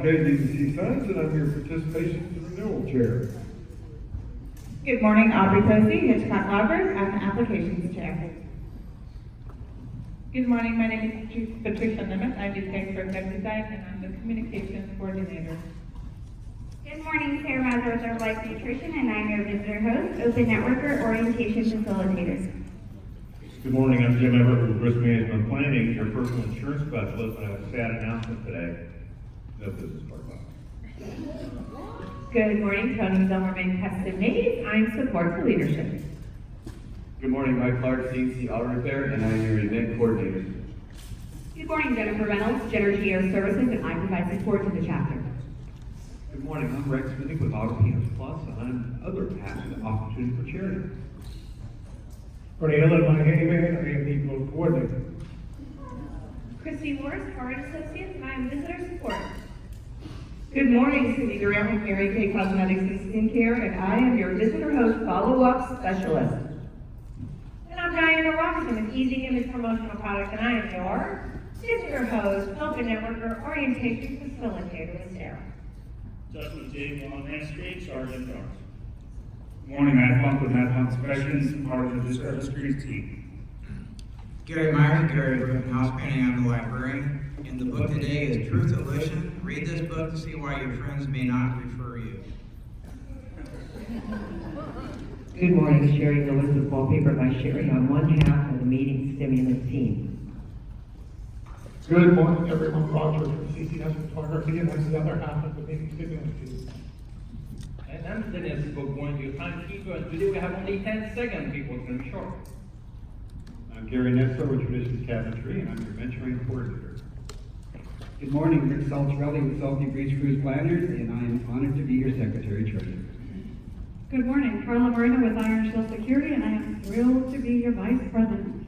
Opportunity to see funds, and I'm your participation in the renewal chair. Good morning, Aubrey Posey, Hitchcock Library. I'm the applications chair. Good morning, my name is Patricia Nemeth. I'm the tax representative and I'm the communications coordinator. Good morning, Sarah Mazur with Life Nutrition, and I'm your visitor host, Open Networker Orientation Facilitator. Good morning, I'm Jim Everett with Risk Management Planning, your personal insurance specialist, and I have a sad announcement today. No business card box. Good morning, Tony Zimmerman, Custom Made. I'm support for leadership. Good morning, Mike Clark, CNC Auto Repair, and I'm your event coordinator. Good morning, Jennifer Reynolds, Jenner Geo Services, and I provide support to the chapter. Good morning, I'm Rex Minnick with Auto PS Plus, and I'm other half of the opportunity for charity. Morning, hello, my name is I am the vote coordinator. Christy Morris, Howard Associates, and I'm visitor support. Good morning, Cindy Durant with Mary Kay Cosmetics and Skincare, and I am your visitor host follow-up specialist. And I'm Diana Robinson with Easy Image Promotional Products, and I am your visitor host, Open Networker Orientation Facilitator with Sarah. Justin James on that street, Sergeant Darks. Morning, Matt Funk with Matt Funk Inspections, part of the Service Streets team. Gary Meyer, Gary Rittenhouse, painting I'm the librarian. And the book today is Truth Illusion. Read this book to see why your friends may not refer you. Good morning, Sherry Lewis with Wallpaper by Sherry. I'm one half of the meeting stimulant team. Good morning, everyone. Roger from CCS Photography, and I'm the other half of the meeting stimulant team. And I'm Dennis Bourgoin, your timekeeper, and today we have only 10 seconds before it's going to be short. I'm Gary Nestor with Traditions Cabinetry, and I'm your mentoring coordinator. Good morning, Rick Saltarelli with Salty Breeze Cruise Planners, and I am honored to be your secretary treasurer. Good morning, Carla Moreno with Iron Shield Security, and I am thrilled to be your vice president.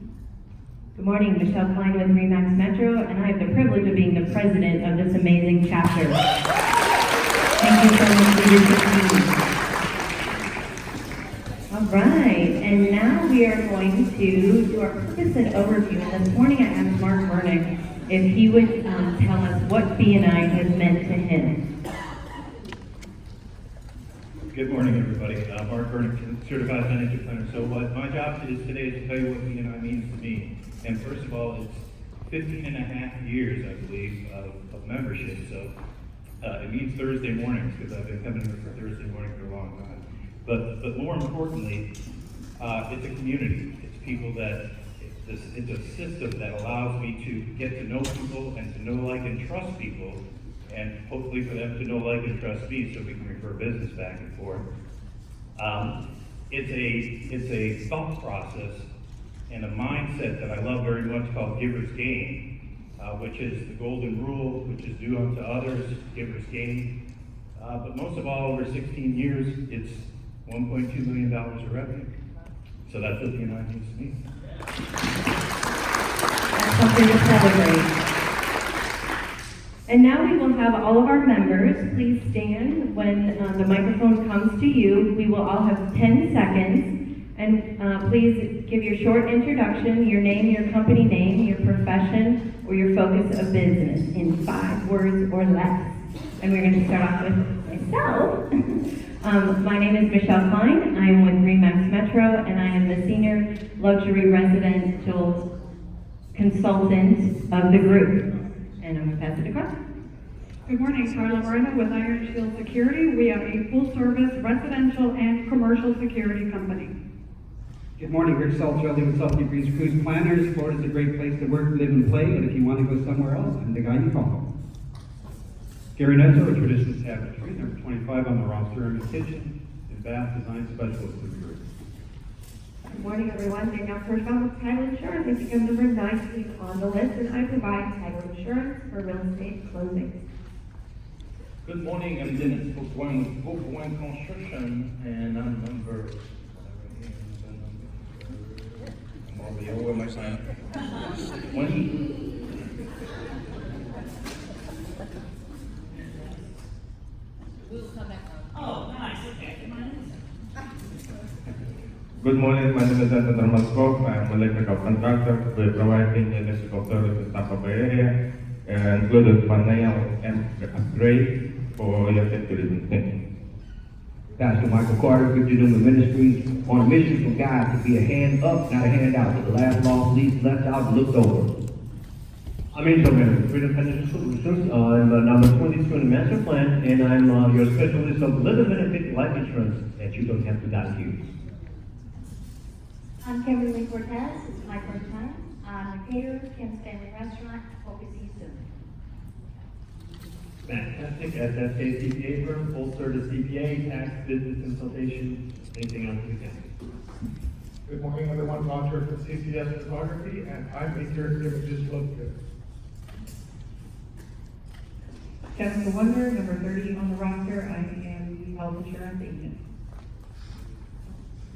Good morning, Michelle Klein with Remax Metro, and I have the privilege of being the president of this amazing chapter. Thank you so much, leadership team. All right, and now we are going to do our purpose and overview. And this morning I asked Mark Vernick if he would tell us what BNI has meant to him. Good morning, everybody. Mark Vernick, Certified Financial Planner. So what my job is today is to tell you what BNI means to me. And first of all, it's 15 and a half years, I believe, of membership. So it means Thursday mornings, because I've been coming here for Thursday morning for a long time. But more importantly, it's a community. It's people that, it's a system that allows me to get to know people and to know, like, and trust people, and hopefully for them to know, like, and trust me so we can refer business back and forth. It's a thought process and a mindset that I love very much called giver's gain, which is the golden rule, which is do unto others, giver's gain. But most of all, over 16 years, it's $1.2 million of revenue. So that's what BNI means to me. That's something to celebrate. And now we will have all of our members, please stand when the microphone comes to you. We will all have 10 seconds. And please give your short introduction, your name, your company name, your profession, or your focus of business in 5 words or less. And we're going to start off with myself. My name is Michelle Klein. I am with Remax Metro, and I am the Senior Luxury Residential Consultant of the group. And I'm going to pass it across. Good morning, Carla Moreno with Iron Shield Security. We are a full-service residential and commercial security company. Good morning, Rick Saltarelli with Salty Breeze Cruise Planners. Florida's a great place to work, live, and play, but if you want to go somewhere else, I'm the guy you call. Gary Nestor with Traditions Cabinetry, number 25 on the roster, in the kitchen and bath design specialist of the group. Good morning, everyone. Danielle Kirschbaum with Title Insurance. I think I'm number 19 on the list, and I provide title insurance for real estate closings. Good morning, I'm Dennis Bourgoin with Bourgoin Construction, and I'm number, I'm already over my sign. 20. Oh, nice, okay. Good morning, my name is Anton Ramascope. I am an electrical contractor. We are providing electrical service in Tampa Bay area. included financial and upgrade for your facility. Pastor Michael Carter, Victory Ministries, on a mission from God to be a hand up, not a hand out, to the last lost, least, left out, and looked over. I'm Angel Manager, Freedom Financial Solutions. I'm number 22 in the master plan, and I'm your specialist of living benefit life insurance that you don't have to use. I'm Kimberly Cortez. It's my first time. I'm a caterer, Kim Stanley Restaurant. Hope to see you soon. Fantastic. SFK CPA firm, full service CPA, tax, business consultation, anything else we can. Good morning, everyone. Roger from CCS Photography, and I make your images look good. Jessica Wonder, number 30 on the roster. I am the health insurance agent.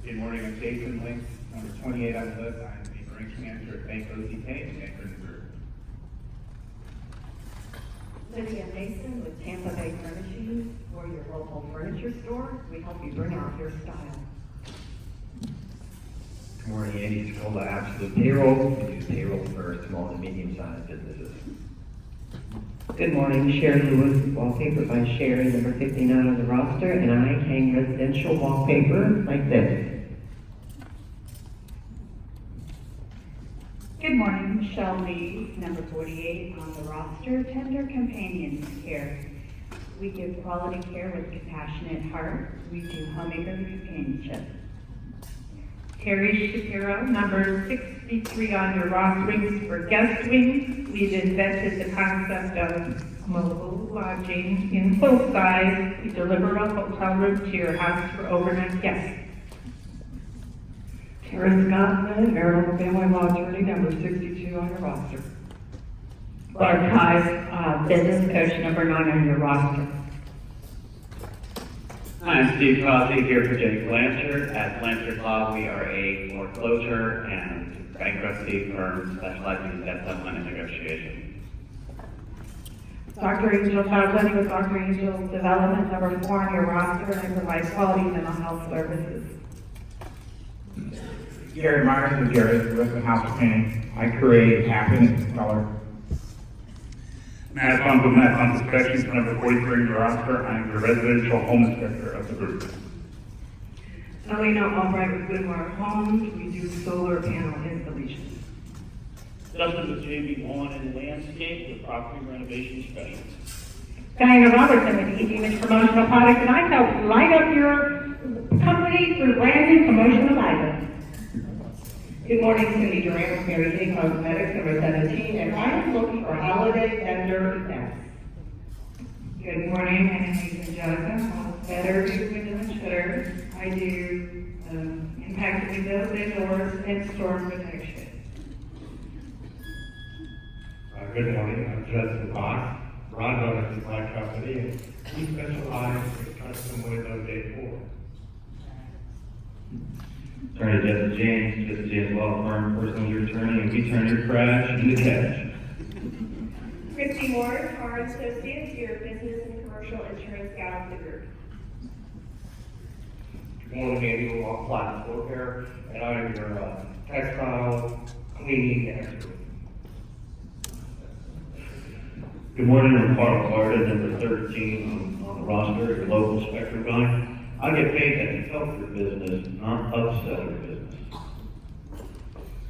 Good morning, I'm Jason Link, number 28 on the list. I'm the branch manager at Bank OZK in Anchorage, Missouri. Lydia Mason with Tampa Bay Furnishings. We're your local furniture store. We help you bring out your style. Good morning, Andy Scola, Absolute Payroll. We do payroll for small and medium-sized businesses. Good morning, Sherry Lewis, wallpaper by Sherry, number 59 on the roster, and I hang residential wallpaper like this. Good morning, Michelle Lee, number 48 on the roster, Tender Companion Care. We give quality care with compassionate heart. We do homemaker companionship. Terry Shapiro, number 63 on your roster, wings for guest wings. We've invented the concept of mobile lodging in full size. We deliver a hotel room to your house for overnight guests. Tara Scottman, Maryland Family Law Attorney, number 62 on your roster. Clark High's business coach, number 9 on your roster. I'm Steve Cosby here for Jake Blanchard. At Blanchard Law, we are a foreclosure and bankruptcy firm specializing in debt settlement and negotiation. Dr. Angel Fowler with Dr. Angel Development, number 4 on your roster, and I provide quality mental health services. Gary Myers with Gary Griffin House Painting. I create happiness and color. Matt Funk with Matt Funk Inspections, number 43 in your roster. I'm the residential home inspector of the group. Elena Albright with Whitmore Homes. We do solar panel installations. Justin with JB Lawn and Landscape, the property renovation specialist. Diana Robertson with Image Promotional Products, and I help light up your company through branding promotional items. Good morning, Cindy Durant with Mary Kay Cosmetics, number 17, and I am looking for holiday vendor events. Good morning, my name is Angelica. I'm a better window and shutters. I do impact windows and doors and storm protection. Good morning, I'm Justin Fox. Ron Donuts is my company, and we specialize in custom window decor. Attorney Jesse James, Jesse James Law Firm, personal injury attorney, and we turn your trash into cash. Christy Moore, our associates, your business and commercial insurance gal of the group. Good morning, Andy Law Platinum Floor Care, and I am your textile cleaning expert. Good morning, I'm Carl Florida, number 13 on the roster, your local Spectrum guy. I get paid to help your business, not upsell your business.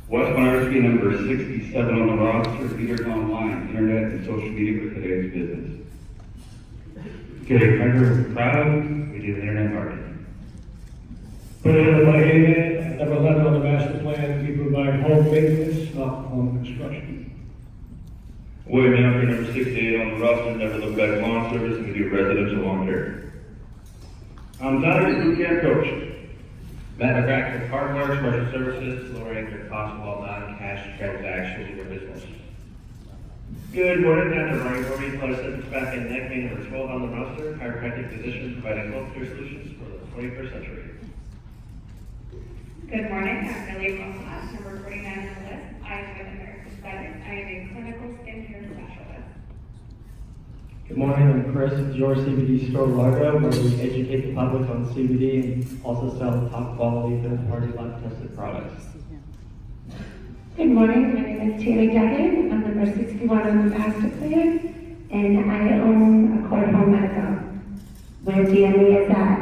Wes Myerski, number 67 on the roster, leaders online, internet, and social media for today's business. Gary Kreger, proud, we do internet marketing. Number 11 on the master plan, we provide home maintenance, not home construction. William Alfred, number 68 on the roster, never look back lawn service, and we do residential lawn care. I'm Tyler, boot camp coach. Matt McCracken with Hardware, Commercial Services, lowering your cost of all non-cash transactions in your business. Good morning, Dr. Ryan Gorby, Close back and neck pain, number 12 on the roster, chiropractic physician providing healthcare solutions for the 21st century. Good morning, I'm Millie Rojas, number 49 on the list. I am with American Aesthetics. I am a clinical skincare specialist. Good morning, I'm Chris with Your CBD Store Largo, where we educate the public on CBD and also sell top quality third-party lab tested products. Good morning, my name is Tammy Deckard. I'm the number 61 on the master plan, and I own a court home medical. Where BNI is at.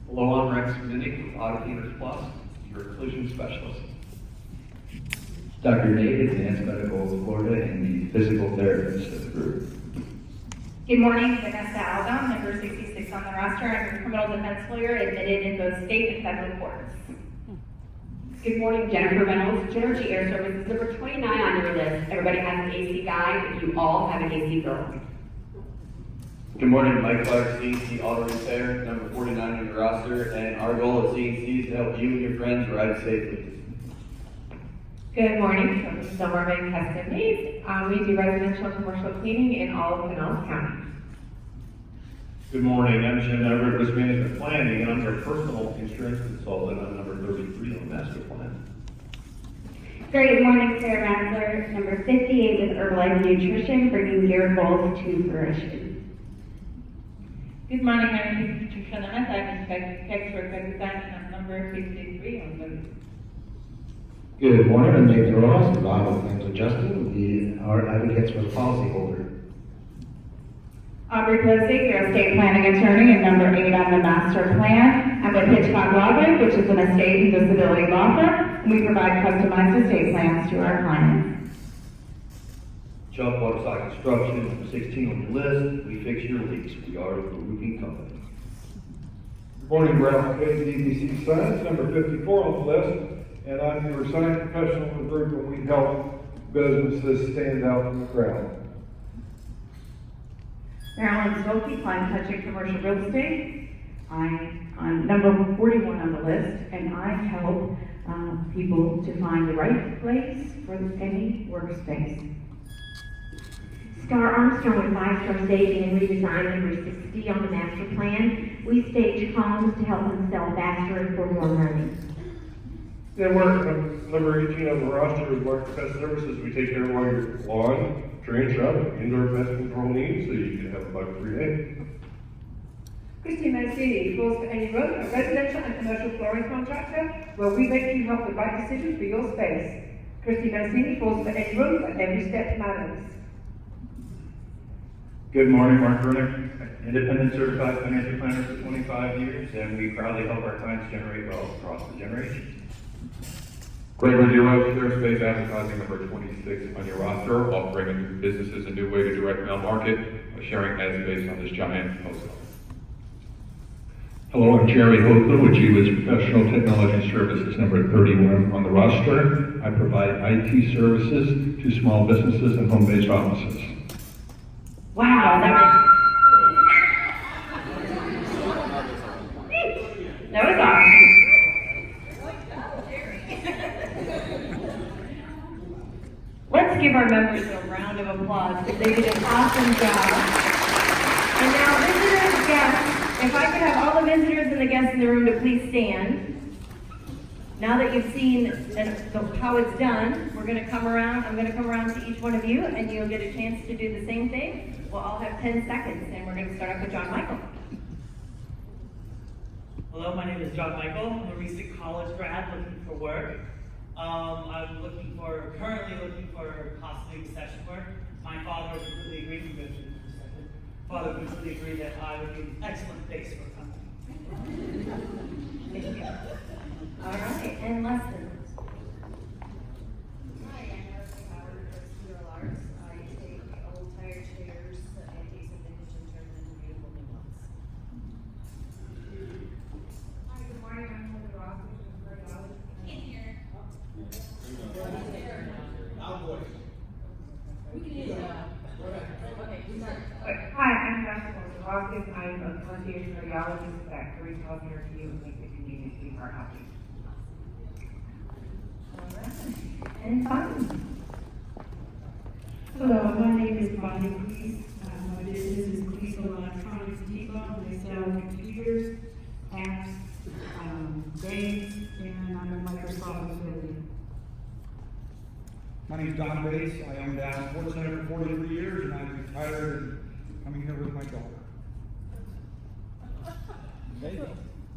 Hello, I'm Rex Minnick with Auditors Plus, your inclusion specialist. Dr. Nate, Advanced Medical Florida, and the physical therapist of the group. Good morning, Vanessa Aldon, number 66 on the roster. I'm a criminal defense lawyer admitted in both state and federal courts. Good morning, Jennifer Reynolds, General Air Services, number 29 on your list. Everybody has an AC guy, but you all have an AC girl. Good morning, Mike Clark, CNC Auto Repair, number 49 on your roster, and our goal at CNC is to help you and your friends ride safely. Good morning, I'm Silverman Custom Needs. We do residential and commercial cleaning in all of Pinellas County. Good morning, I'm Jim Everett, Risk Management Planning, and I'm your personal insurance consultant. I'm number 33 on the master plan. Good morning, Sarah Ratzler, number 58 with Herbalife Nutrition, bringing your goals to fruition. Good morning, my name is Patricia Nemeth. I'm a textbook representative and I'm number 53 on the. Good morning, I'm Nathan Ross, the Bible Claims Adjusting, our advocates for the policyholder. Aubrey Posey, your estate planning attorney and number 8 on the master plan. I'm with Hitchcock Lawgroup, which is an estate and disability law firm, and we provide customized estate plans to our clients. Chuck Waterside Construction, number 16 on your list. We fix your leaks. We are a roofing company. Good morning, Ralph K. DBC Science, number 54 on the list, and I'm your sign professional in the group, and we help businesses stand out in the crowd. Marilyn Stolke, Klein Touching Commercial Real Estate. I'm number 41 on the list, and I help people to find the right place for any workspace. Star Armstrong with 5-Star Staging and Redesign, number 60 on the master plan. We stage homes to help them sell faster and for more money. Good work. Number 18 on the roster is Market Pest Services. We take care of all your lawn, tree, shrub, indoor pest control needs so you can have a bug-free day. Christy Mancini, Floors for Any Road, a residential and commercial flooring contractor, where we make you help the right decision for your space. Christy Mancini, Floors for Any Road, where every step matters. Good morning, Mark Vernick, independent certified financial planner for 25 years, and we proudly help our clients generate wealth across the generations. Gregory Dero, Space Advertising, number 26 on your roster, offering businesses a new way to direct mail market by sharing ads based on this giant post office. Hello, I'm Jerry Hofer with GWIS Professional Technology Services, number 31 on the roster. I provide IT services to small businesses and home-based offices. Wow, that was awesome. Let's give our members a round of applause because they did an awesome job. And now visitors, guests, if I could have all the visitors and the guests in the room to please stand. Now that you've seen how it's done, we're going to come around. I'm going to come around to each one of you, and you'll get a chance to do the same thing. We'll all have 10 seconds, and we're going to start off with John Michael. Hello, my name is John Michael. I'm a recent college grad looking for work. I'm currently looking for possibly session work. My father completely agreed that I would be an excellent face for a company. Thank you. All right, and Leslie. Hi, I'm Leslie Howard of Studio Arts. I take old tired chairs and take some vintage and turn them into beautiful new ones. Hi, good morning. I'm Heather Ross with Radiology. In here. Loud voice. We can hear you. Hi, I'm Dr. Roskin. I'm a concierge radiologist at Green Healthcare to you and make the community more happy. And finally. Hello, my name is Bonnie Cleese. My business is Cleese Electronics Depot. They sell computers, apps, games, and I'm a Microsoft affiliate. My name is Don Bates. I own Dallas Sports Center for 43 years, and I'm retired and coming here with my daughter.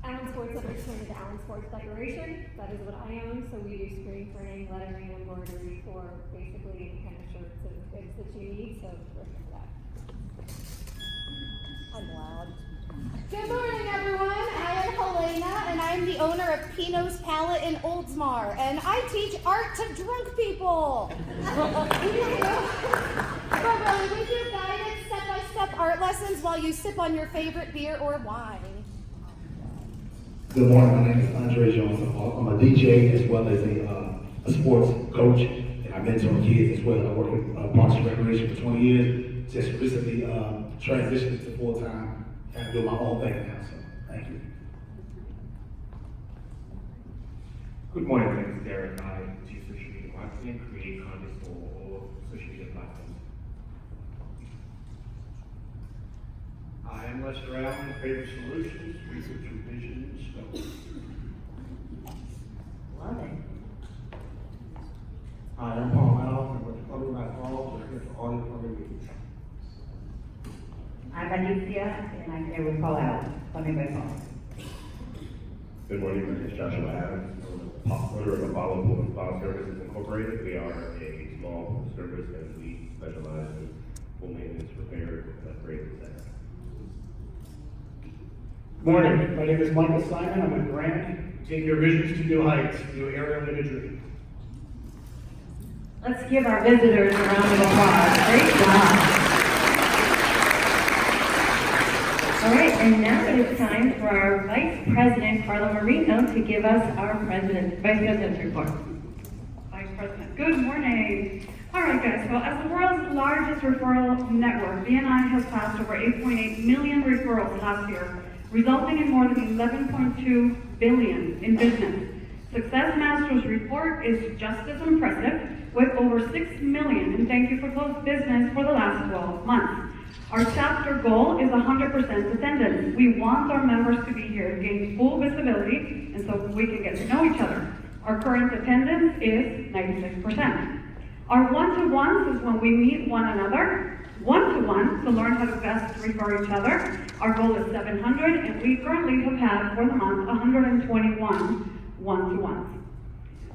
Alan Sports Center extended the Allen Sports Decoration. That is what I own, so we do screen printing, lettering, and embroidery for basically any kind of shirts and things that you need, so look for that. I'm loud. Good morning, everyone. I am Helena, and I'm the owner of Pino's Palette in Oldsmar, and I teach art to drunk people. But really, we do guided step-by-step art lessons while you sip on your favorite beer or wine. Good morning, my name is Andre Johnson. I'm a DJ as well as a sports coach, and I mentor kids as well. I work in Parks and Recreation for 20 years. Just recently transitioned to full-time. Kind of do my own thing now, so thank you. Good morning, my name is Derek. I teach social media marketing and create content for all social media platforms. I am Lester Allen, Creative Solutions, Research and Vision Scope. Love it. Hi, I'm Paul Allen, I'm with the Public Life Hall, I'm here for audit program meetings. I'm Alicia, and I'm here with Paul Allen, funding by Paul. Good morning, my name is Joshua Adams. I'm the owner of Apollo Pool and Spa Services Incorporated. We are a small service and we specialize in pool maintenance, repair, and upgrades, etc. Good morning, my name is Michael Simon, I'm with Grant. Take your visions to new heights, new aerial imagery. Let's give our visitors a round of applause. Great job. All right, and now it is time for our Vice President, Carla Marino, to give us our Vice President's report. Vice President, good morning. All right, guys, so as the world's largest referral network, BNI has passed over 8.8 million referrals last year, resulting in more than 11.2 billion in business. Success Master's report is just as impressive, with over 6 million in thank you for closed business for the last 12 months. Our chapter goal is 100% attendance. We want our members to be here to gain full visibility and so we can get to know each other. Our current attendance is 96%. Our one-to-ones is when we meet one another, one-to-one to learn how to best refer each other. Our goal is 700 and we currently have had for the month 121 one-to-ones.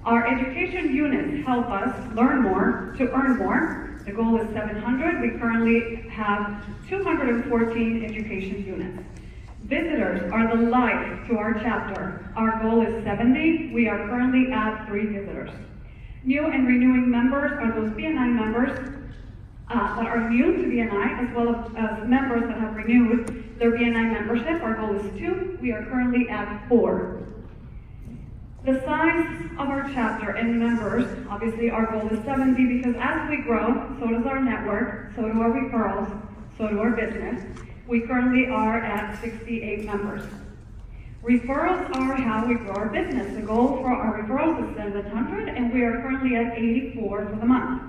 Our education units help us learn more to earn more. The goal is 700. We currently have 214 education units. Visitors are the life to our chapter. Our goal is 70. We are currently at 3 visitors. New and renewing members are those BNI members that are new to BNI, as well as members that have renewed their BNI membership. Our goal is 2. We are currently at 4. The size of our chapter and members, obviously our goal is 70 because as we grow, so does our network, so do our referrals, so do our business. We currently are at 68 members. Referrals are how we grow our business. The goal for our referrals is 700 and we are currently at 84 for the month.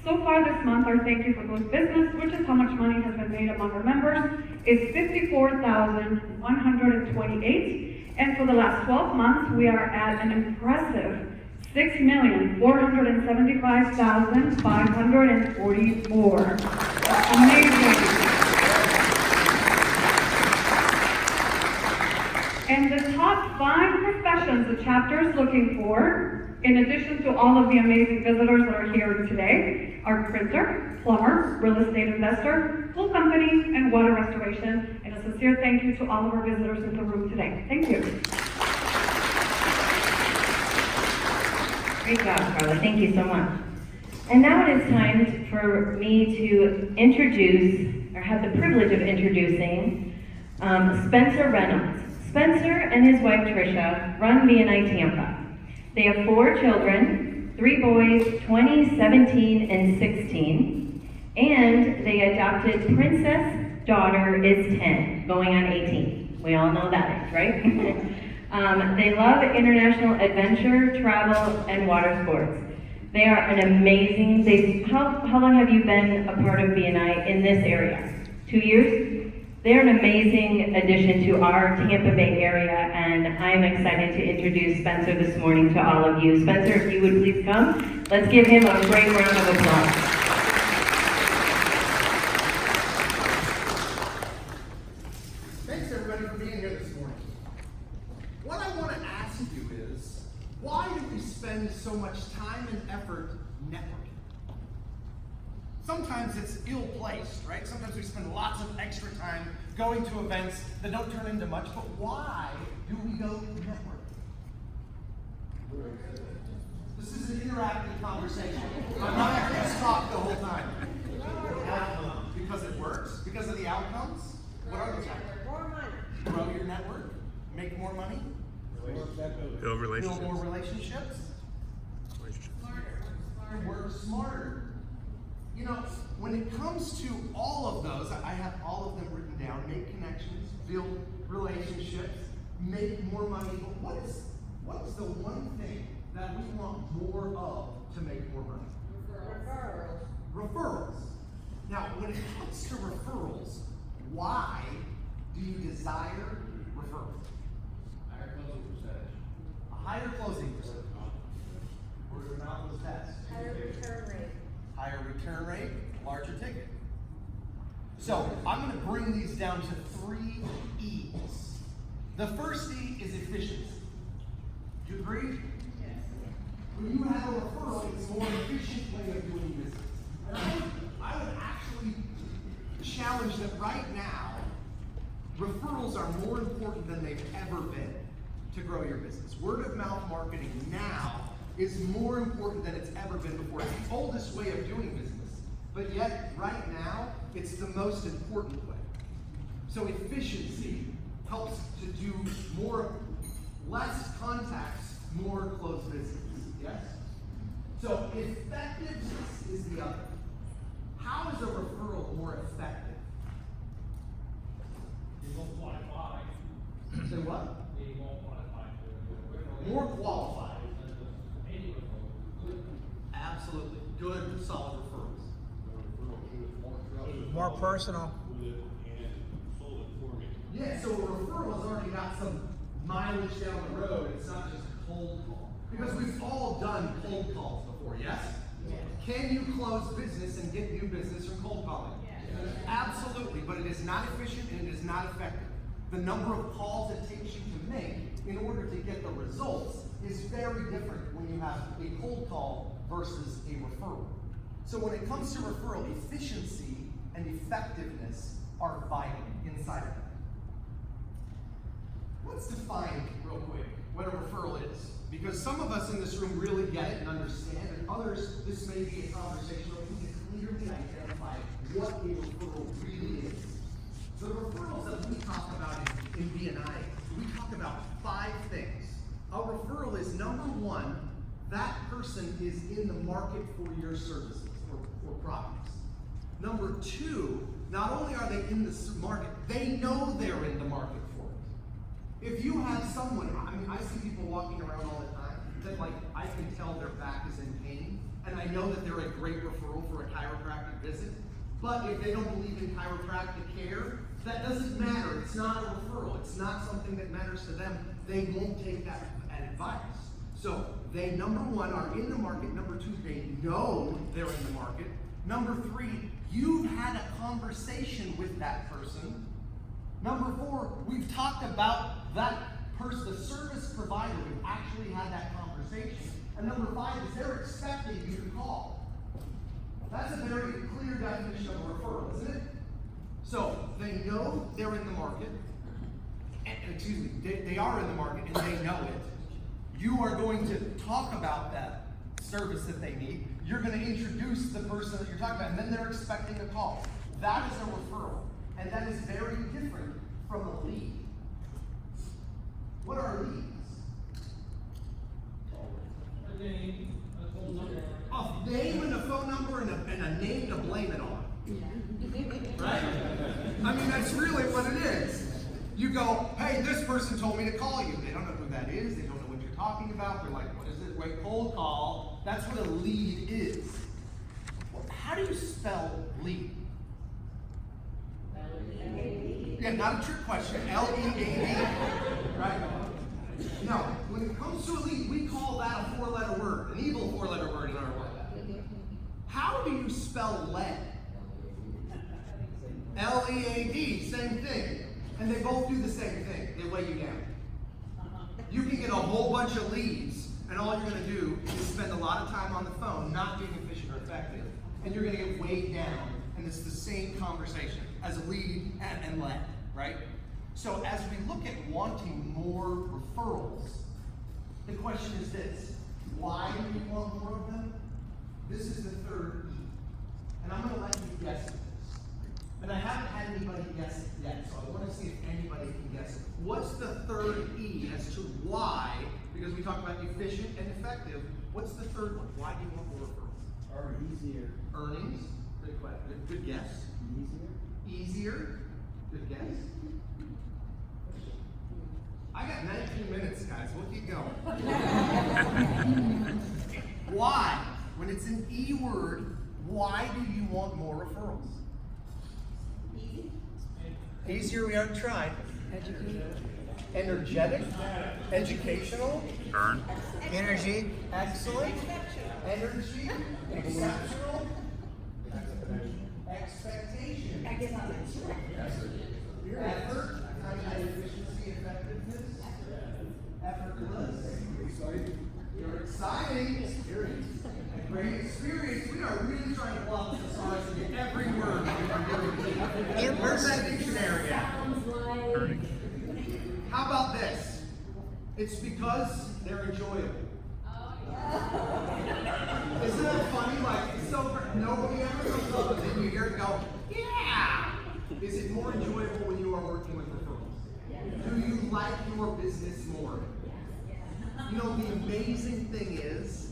So far this month, our thank you for closed business, which is how much money has been made among our members, is 54,128. And for the last 12 months, we are at an impressive 6,475,544. Amazing. And the top 5 professions the chapter is looking for, in addition to all of the amazing visitors that are here today, are printer, plumber, real estate investor, pool company, and water restoration. And a sincere thank you to all of our visitors in the room today. Thank you. Great job, Carla. Thank you so much. And now it is time for me to introduce, or have the privilege of introducing, Spencer Reynolds. Spencer and his wife Tricia run BNI Tampa. They have 4 children, 3 boys, 20, 17, and 16. And they adopted Princess daughter is 10, going on 18. We all know that age, right? They love international adventure, travel, and water sports. They are an amazing, how long have you been a part of BNI in this area? 2 years? They're an amazing addition to our Tampa Bay area, and I'm excited to introduce Spencer this morning to all of you. Spencer, if you would please come. Let's give him a great round of applause. Thanks everybody for being here this morning. sometimes it's ill-placed, right? Sometimes we spend lots of extra time going to events that don't turn into much, but why do we go network? This is an interactive conversation. I'm not going to talk the whole time. Because it works? Because of the outcomes? What are those outcomes? More money. Grow your network, make more money, Build relationships. build more relationships, work smarter. You know, when it comes to all of those, I have all of them written down. Make connections, build relationships, make more money. But what is the one thing that we want more of to make more money? Referrals. Now, when it comes to referrals, why do you desire referrals? Higher closing percentage. A higher closing percentage. Word of mouth is best. Higher return rate. Higher return rate, larger ticket. So I'm going to bring these down to 3 E's. The first E is efficiency. Do you agree? Yes. When you have a referral, it's a more efficient way of doing business. And I would actually challenge that right now, referrals are more important than they've ever been to grow your business. Word of mouth marketing now is more important than it's ever been before. It's the oldest way of doing business, but yet right now, it's the most important way. So efficiency helps to do less contacts, more closed business, yes? So effectiveness is the other. How is a referral more effective? You won't qualify. Say what? You won't qualify. More qualified. Absolutely. Good, solid referrals. More personal. Yeah, so a referral has already got some mileage down the road. It's not just a cold call. Because we've all done cold calls before, yes? Yes. Can you close business and get new business from cold calling? Yes. Absolutely, but it is not efficient and it is not effective. The number of calls it takes you to make in order to get the results is very different when you have a cold call versus a referral. So when it comes to referral, efficiency and effectiveness are vital inside of that. Let's define real quick what a referral is. Because some of us in this room really get it and understand, and others, this may be a conversation where we can clearly identify what a referral really is. The referrals that we talk about in BNI, we talk about 5 things. A referral is number 1, that person is in the market for your services or products. Number 2, not only are they in the market, they know they're in the market for it. If you have someone, I mean, I see people walking around all the time that, like, I can tell their back is in pain, and I know that they're a great referral for a chiropractic visit, but if they don't believe in chiropractic care, that doesn't matter. It's not a referral. It's not something that matters to them. They won't take that advice. So they, number 1, are in the market. Number 2, they know they're in the market. Number 3, you've had a conversation with that person. Number 4, we've talked about that person, the service provider, we've actually had that conversation. And number 5 is they're expecting you to call. That's a very clear definition of a referral, isn't it? So they know they're in the market. They are in the market and they know it. You are going to talk about that service that they need. You're going to introduce the person that you're talking about, and then they're expecting a call. That is a referral, and that is very different from a lead. What are leads? A name, a phone number. A name and a phone number and a name to blame it on. Right? I mean, that's really what it is. You go, hey, this person told me to call you. They don't know who that is. They don't know what you're talking about. They're like, what is it? Wait, cold call. That's what a lead is. Well, how do you spell lead? L-E-A-D. Yeah, not a trick question. L-E-A-D. Right? Now, when it comes to a lead, we call that a 4-letter word, an evil 4-letter word in our world. How do you spell lead? L-E-A-D, same thing. And they both do the same thing. They weigh you down. You can get a whole bunch of leads, and all you're going to do is spend a lot of time on the phone, not being efficient or effective. and you're gonna get weighed down, and it's the same conversation as a lead and led, right? So as we look at wanting more referrals, the question is this: why do we want more of them? This is the third E. And I'm gonna let you guess this. And I haven't had anybody guess it yet, so I wanna see if anybody can guess it. What's the third E as to why, because we talked about efficient and effective, what's the third one? Why do you want more referrals? Easier. Earnings, good question, good guess. Easier, good guess. I got 19 minutes, guys, we'll keep going. Why? When it's an E word, why do you want more referrals? Easy. Easier, we already tried. Energetic. Educational. Burn. Energy. Excellent. Energy. Exceptional. Expectation. Effort. Efficiency, effectiveness. Effortless. You're exciting. Experience. A great experience. We are really trying to block the stars into every word that we're doing. Where's that dictionary at? How about this? It's because they're enjoyable. Isn't that funny? Like, it's so nobody ever comes up with it, and you hear it go, yeah! Is it more enjoyable when you are working with referrals? Do you like your business more? You know, the amazing thing is,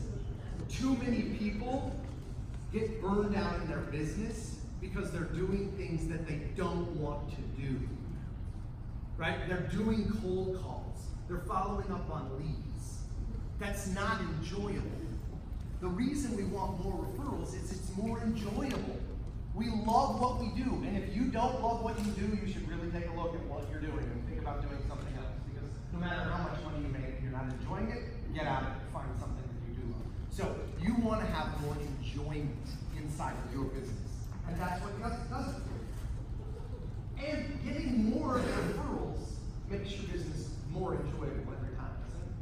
too many people get burned out in their business because they're doing things that they don't want to do. Right? They're doing cold calls. They're following up on leads. That's not enjoyable. The reason we want more referrals is it's more enjoyable. We love what we do, and if you don't love what you do, you should really take a look at what you're doing and think about doing something else. Because no matter how much money you make, if you're not enjoying it, get out of it, find something that you do love. So you want to have more enjoyment inside of your business, and that's what does it for you. And getting more referrals makes your business more enjoyable every time, doesn't it?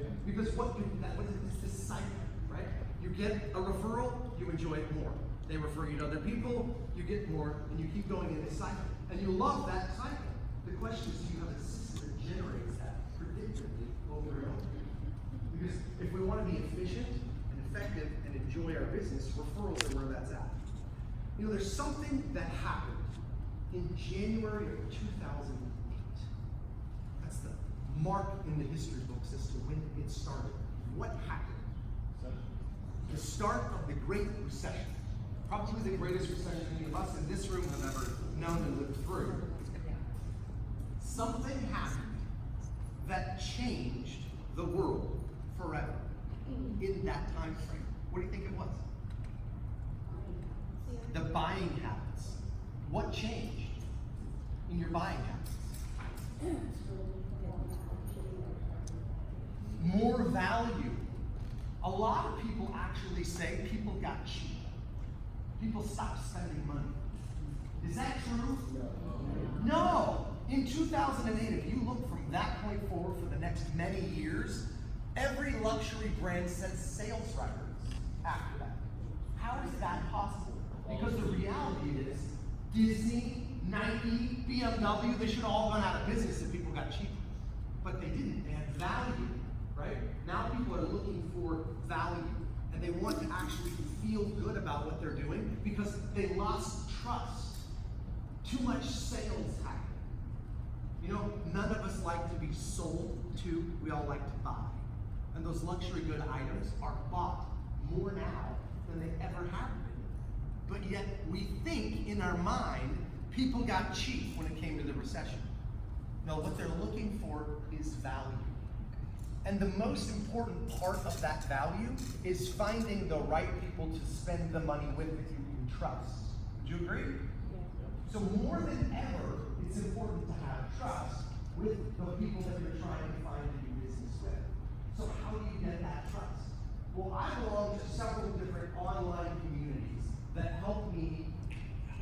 Yeah. Because it's this cycle, right? You get a referral, you enjoy it more. They refer you to other people, you get more, and you keep going in this cycle. And you love that cycle. The question is, do you have a system that generates that predictably over and over? Because if we want to be efficient and effective and enjoy our business, referrals are where that's at. You know, there's something that happened in January of 2008. That's the mark in the history books as to when it started. What happened? The start of the Great Recession. Probably the greatest recession any of us in this room have ever known and lived through. Something happened that changed the world forever in that time frame. What do you think it was? The buying habits. What changed in your buying habits? More value. A lot of people actually say people got cheap. People stopped spending money. Is that true? No. In 2008, if you look from that point forward for the next many years, every luxury brand sets sales records after that. How is that possible? Because the reality is, Disney, Nike, BMW, they should have all gone out of business if people got cheaper. But they didn't. They had value, right? Now people are looking for value. And they want to actually feel good about what they're doing because they lost trust. Too much sales happened. You know, none of us like to be sold to, we all like to buy. And those luxury good items are bought more now than they ever have been. But yet we think in our mind, people got cheap when it came to the recession. No, what they're looking for is value. And the most important part of that value is finding the right people to spend the money with that you can trust. Would you agree? So more than ever, it's important to have trust with the people that you're trying to find to do business with. So how do you get that trust? Well, I belong to several different online communities that help me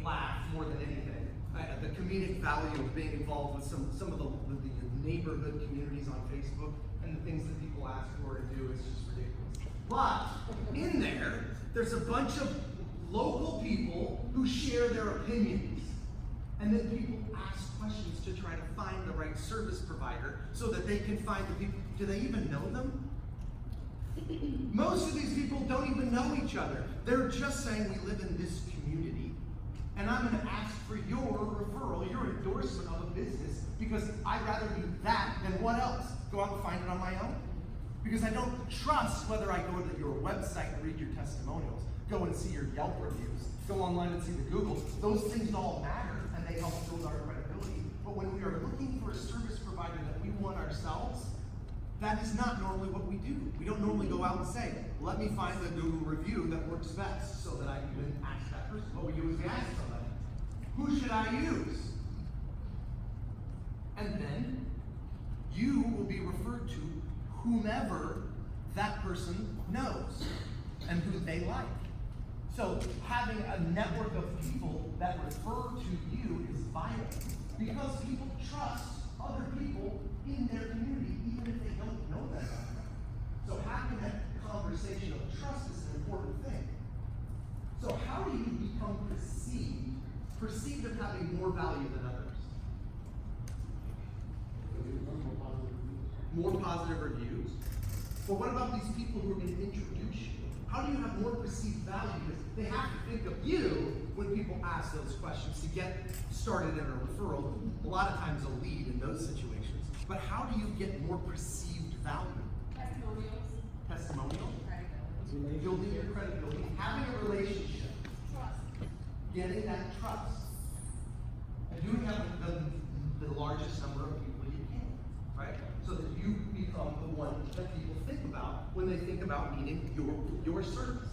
laugh more than anything. The comedic value of being involved with some of the neighborhood communities on Facebook and the things that people ask for to do is just ridiculous. But in there's a bunch of local people who share their opinions. And then people ask questions to try to find the right service provider so that they can find the people. Do they even know them? Most of these people don't even know each other. They're just saying we live in this community, and I'm going to ask for your referral, your endorsement of a business, because I'd rather do that than what else? Go out and find it on my own? Because I don't trust whether I go to your website and read your testimonials, go and see your Yelp reviews, go online and see the Googles. Those things all matter, and they help build our credibility. But when we are looking for a service provider that we want ourselves, that is not normally what we do. We don't normally go out and say, let me find the Google review that works best so that I can then ask that person. What we do is we ask somebody, who should I use? And then you will be referred to whomever that person knows and who they like. So having a network of people that refer to you is vital because people trust other people in their community even if they don't know them. So having that conversation of trust is an important thing. So how do you become perceived of having more value than others? More positive reviews. But what about these people who are going to introduce you? How do you have more perceived value? Because they have to think of you when people ask those questions to get started in a referral. A lot of times a lead in those situations. But how do you get more perceived value? Testimonials. Credibility. Building your credibility. Having a relationship. Trust. Getting that trust. And doing that with the largest number of people you can. Right? So that you become the one that people think about when they think about needing your service.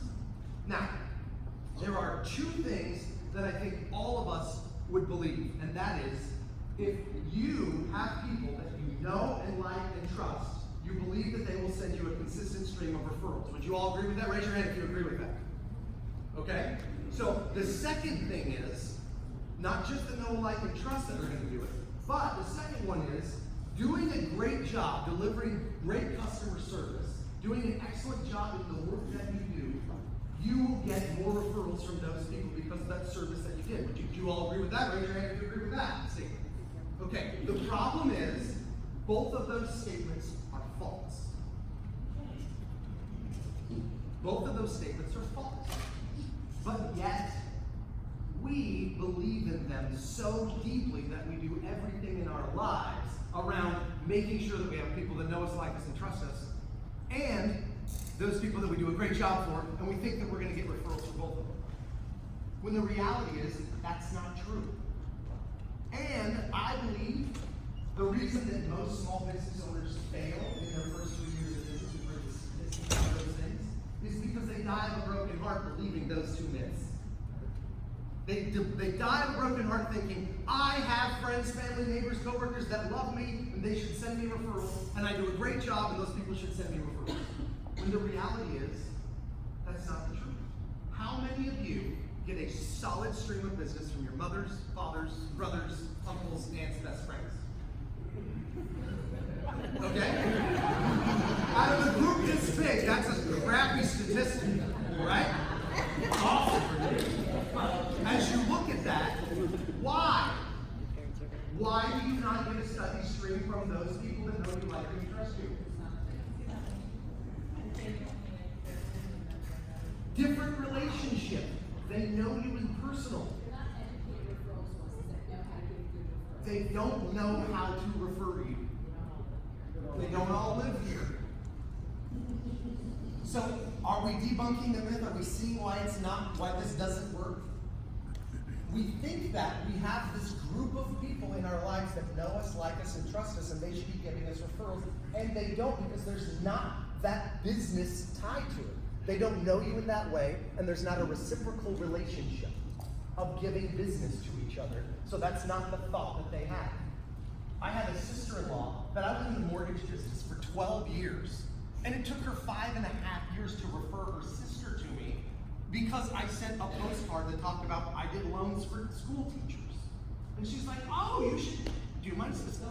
Now, there are two things that I think all of us would believe, and that is, if you have people that you know and like and trust, you believe that they will send you a consistent stream of referrals. Would you all agree with that? Raise your hand if you agree with that. Okay? So the second thing is, not just the know, like, and trust that are going to do it, but the second one is, doing a great job, delivering great customer service, doing an excellent job in the work that you do, you will get more referrals from those people because of that service that you did. Would you all agree with that? Raise your hand if you agree with that statement. Okay, the problem is, both of those statements are false. Both of those statements are false. But yet, we believe in them so deeply that we do everything in our lives around making sure that we have people that know us, like us, and trust us, and those people that we do a great job for, and we think that we're going to get referrals from both of them. When the reality is, that's not true. And I believe the reason that most small business owners fail in their first 2 years of business, we've heard the statistics about those things, is because they die of a broken heart believing those two myths. They die of a broken heart thinking, I have friends, family, neighbors, coworkers that love me, and they should send me referrals, and I do a great job, and those people should send me referrals. When the reality is, that's not the truth. How many of you get a solid stream of business from your mothers, fathers, brothers, uncles, aunts, best friends? Okay? Out of a group this big, that's a crappy statistic, right? Awful for you. As you look at that, why? Why do you not get a steady stream from those people that know you, like, and trust you? Different relationship. They know you in personal. They don't know how to refer you. They don't all live here. So, are we debunking the myth? Are we seeing why this doesn't work? We think that we have this group of people in our lives that know us, like us, and trust us, and they should be giving us referrals, and they don't because there's not that business tied to it. They don't know you in that way, and there's not a reciprocal relationship of giving business to each other. So that's not the thought that they have. I had a sister-in-law that I was in the mortgage business for 12 years, and it took her 5.5 years to refer her sister to me because I sent a postcard that talked about I did loans for school teachers. And she's like, oh, you should do my sister.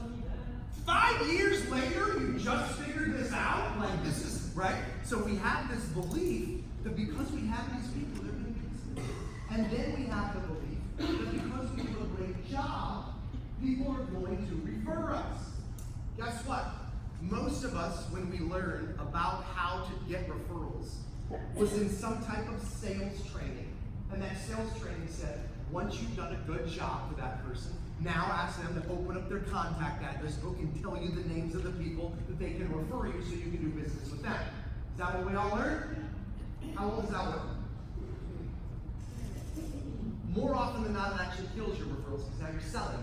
5 years later, you just figured this out? Like, this is, right? So we have this belief that because we have these people, they're going to do business. And then we have the belief that because we do a great job, people are going to refer us. Guess what? Most of us, when we learn about how to get referrals, was in some type of sales training. And that sales training said, once you've done a good job for that person, now ask them to open up their contact address book and tell you the names of the people that they can refer you so you can do business with them. Is that what we all learned? How well does that work? More often than not, it actually kills your referrals because now you're selling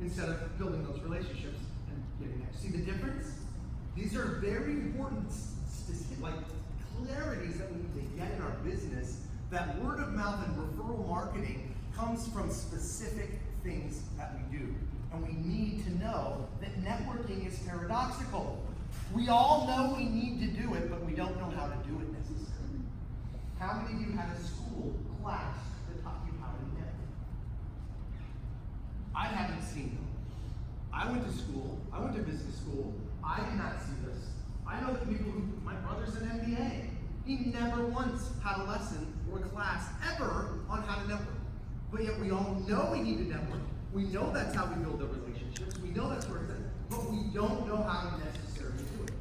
instead of building those relationships and getting there. See the difference? These are very important clarities that we need to get in our business. That word of mouth and referral marketing comes from specific things that we do. And we need to know that networking is paradoxical. We all know we need to do it, but we don't know how to do it necessarily. How many of you had a school class that taught you how to network? I haven't seen them. I went to school, I went to business school, I did not see this. I know that people who, my brother's an MBA. He never once had a lesson or a class ever on how to network. But yet we all know we need to network. We know that's how we build the relationships. We know that's where it's at. But we don't know how to necessarily do it.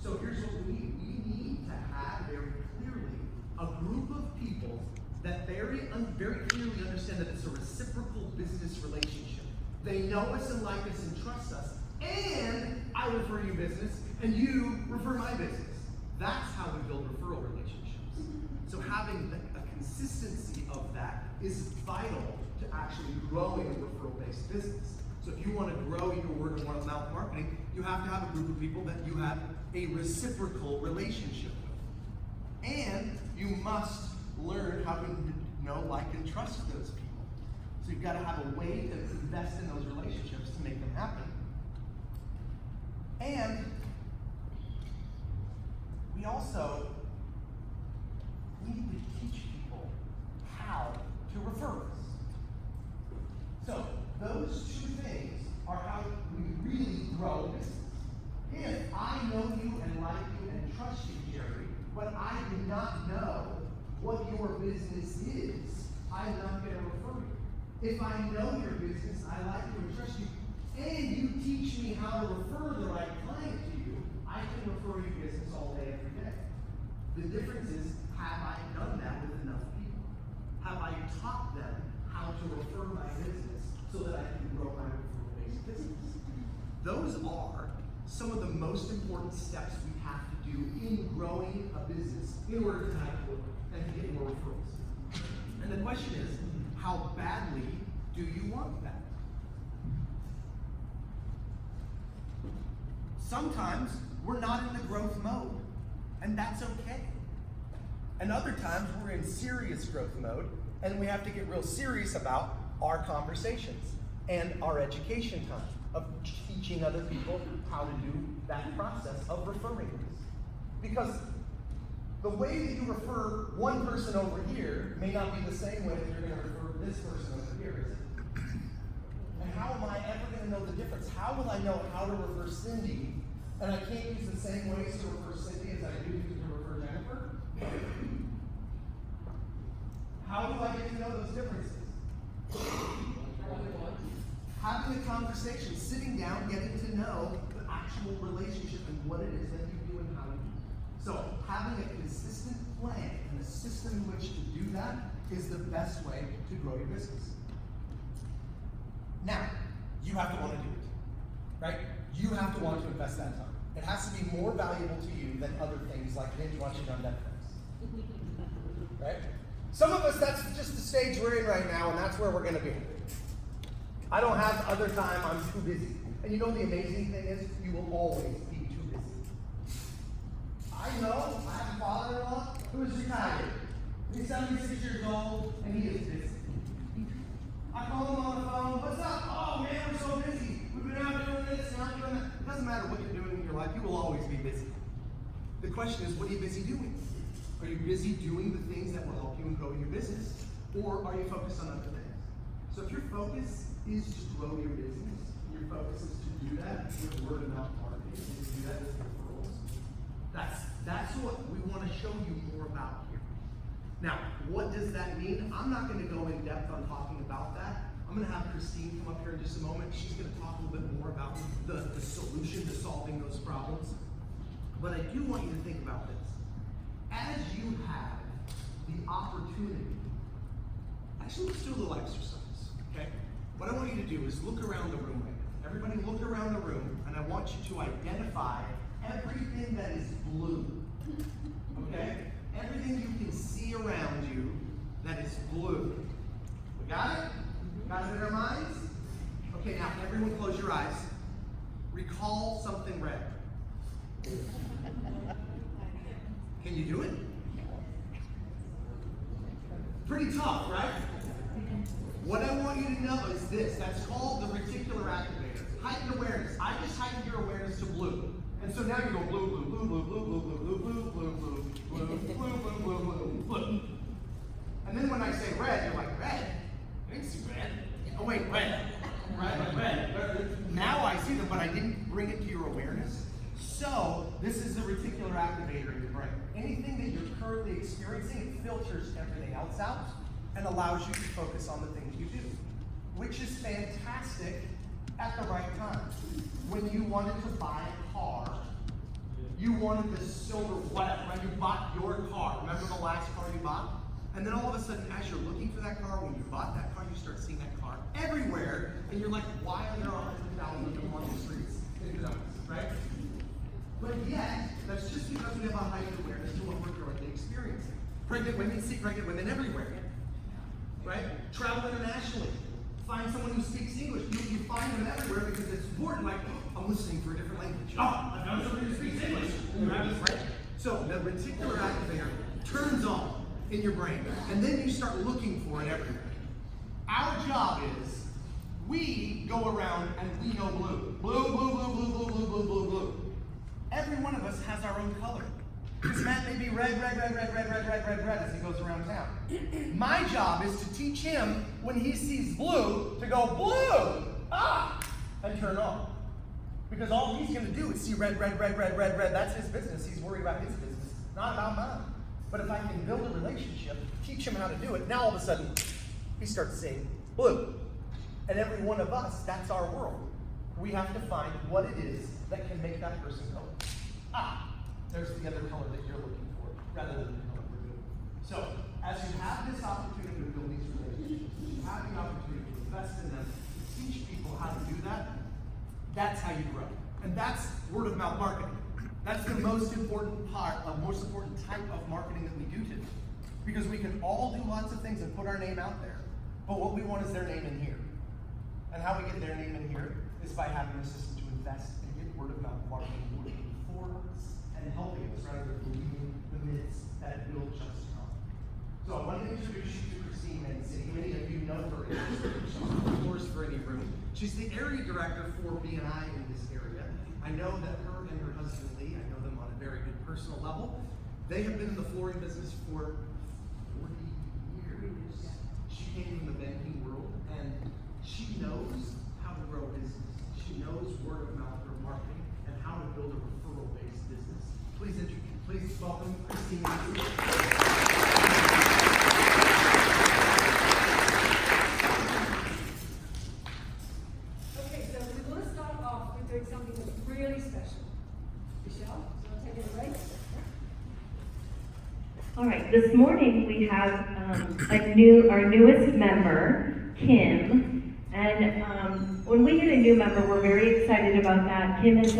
So here's what we need. We need to have very clearly a group of people that very clearly understand that it's a reciprocal business relationship. They know us and like us and trust us. And I refer you business, and you refer my business. That's how we build referral relationships. So having a consistency of that is vital to actually growing a referral-based business. So if you want to grow your word of mouth marketing, you have to have a group of people that you have a reciprocal relationship with. And you must learn how to know, like, and trust those people. So you've got to have a way to invest in those relationships to make them happen. And we also need to teach people how to refer us. So those two things are how we really grow a business. If I know you and like you and trust you, Jerry, but I do not know what your business is, I'm not going to refer you. If I know your business, I like you and trust you, and you teach me how to refer the right client to you, I can refer you business all day, every day. The difference is, have I done that with enough people? Have I taught them how to refer my business so that I can grow my referral-based business? Those are some of the most important steps we have to do in growing a business in order to have it work and to get more referrals. And the question is, how badly do you want that? Sometimes we're not in the growth mode, and that's okay. And other times we're in serious growth mode, and we have to get real serious about our conversations and our education time of teaching other people how to do that process of referring us. Because the way that you refer one person over here may not be the same way that you're going to refer this person over here, is it? And how am I ever going to know the difference? How will I know how to refer Cindy, and I can't use the same ways to refer Cindy as I do to refer Jennifer? How do I get to know those differences? Having a conversation, sitting down, getting to know the actual relationship and what it is that you do and how you do it. So having a consistent plan and a system in which to do that is the best way to grow your business. Now, you have to want to do it, right? You have to want to invest that time. It has to be more valuable to you than other things like binge watching on Netflix, right? Some of us, that's just the stage we're in right now, and that's where we're going to be. I don't have other time, I'm too busy. And you know the amazing thing is, you will always be too busy. I know, I have a father-in-law who is retired. He's 76 years old, and he is busy. I call him on the phone, what's up? Oh man, we're so busy. We've been out doing this and out doing that. It doesn't matter what you're doing in your life, you will always be busy. The question is, what are you busy doing? Are you busy doing the things that will help you in growing your business? Or are you focused on other things? So if your focus is to grow your business, your focus is to do that with word of mouth marketing, and to do that with referrals, that's what we want to show you more about here. Now, what does that mean? I'm not gonna go in depth on talking about that. I'm gonna have Christine come up here in just a moment. She's gonna talk a little bit more about the solution to solving those problems. But I do want you to think about this. As you have the opportunity, actually let's do a little exercise, okay? What I want you to do is look around the room right now. Everybody look around the room, and I want you to identify everything that is blue, okay? Everything you can see around you that is blue. We got it? Got it in our minds? Okay, now everyone close your eyes. Recall something red. Can you do it? Pretty tough, right? What I want you to know is this. That's called the reticular activator. Heightened awareness. I just heightened your awareness to blue. And so now you go blue, blue, blue, blue, blue, blue, blue, blue, blue, blue, blue, blue, blue, blue, blue, blue. And then when I say red, you're like, red? I didn't see red. Oh wait, red. Red. Now I see them, but I didn't bring it to your awareness. So this is the reticular activator in your brain. Anything that you're currently experiencing, it filters everything else out and allows you to focus on the things you do, which is fantastic at the right time. When you wanted to buy a car, you wanted the silver whatever, right? You bought your car. Remember the last car you bought? And then all of a sudden, as you're looking for that car, when you bought that car, you start seeing that car everywhere, and you're like, why are there 100,000 of them on the streets? Right? But yet, that's just because we have a heightened awareness to what we're currently experiencing. Pregnant women see pregnant women everywhere. Right? Travel internationally. Find someone who speaks English. You find them everywhere because it's important. Like, oh, I'm listening for a different language. Oh, I found somebody who speaks English. Right? So the reticular activator turns on in your brain, and then you start looking for it everywhere. Our job is we go around and we know blue. Blue, blue, blue, blue, blue, blue, blue, blue, blue. Every one of us has our own color. Because Matt may be red as he goes around town. My job is to teach him when he sees blue to go blue, and turn on. Because all he's going to do is see red. That's his business. He's worried about his business, not about mine. But if I can build a relationship, teach him how to do it, now all of a sudden he starts seeing blue. And every one of us, that's our world. We have to find what it is that can make that person go, there's the other color that you're looking for, rather than the color we're doing. So, as you have this opportunity to build these relationships, you have the opportunity to invest in them, to teach people how to do that, that's how you grow. And that's word of mouth marketing. That's the most important part, most important type of marketing that we do today. Because we can all do lots of things and put our name out there, but what we want is their name in here. And how we get their name in here is by having a system to invest and get word of mouth marketing working for us and helping us rather than believing the myths that build just come. So I want to introduce you to Christine Mancini. Many of you know her. She's of course for any room. She's the area director for BNI in this area. I know that her and her husband Lee, I know them on a very good personal level. They have been in the flooring business for 40 years. She came from the banking world and she knows how to grow a business. She knows word of mouth for marketing and how to build a referral-based business. Please welcome Christine. Okay, so we're going to start off with doing something that's really special. Michelle, do you want to take it away? All right, this morning we have our newest member, Kim, and when we get a new member, we're very excited about that. Kim is,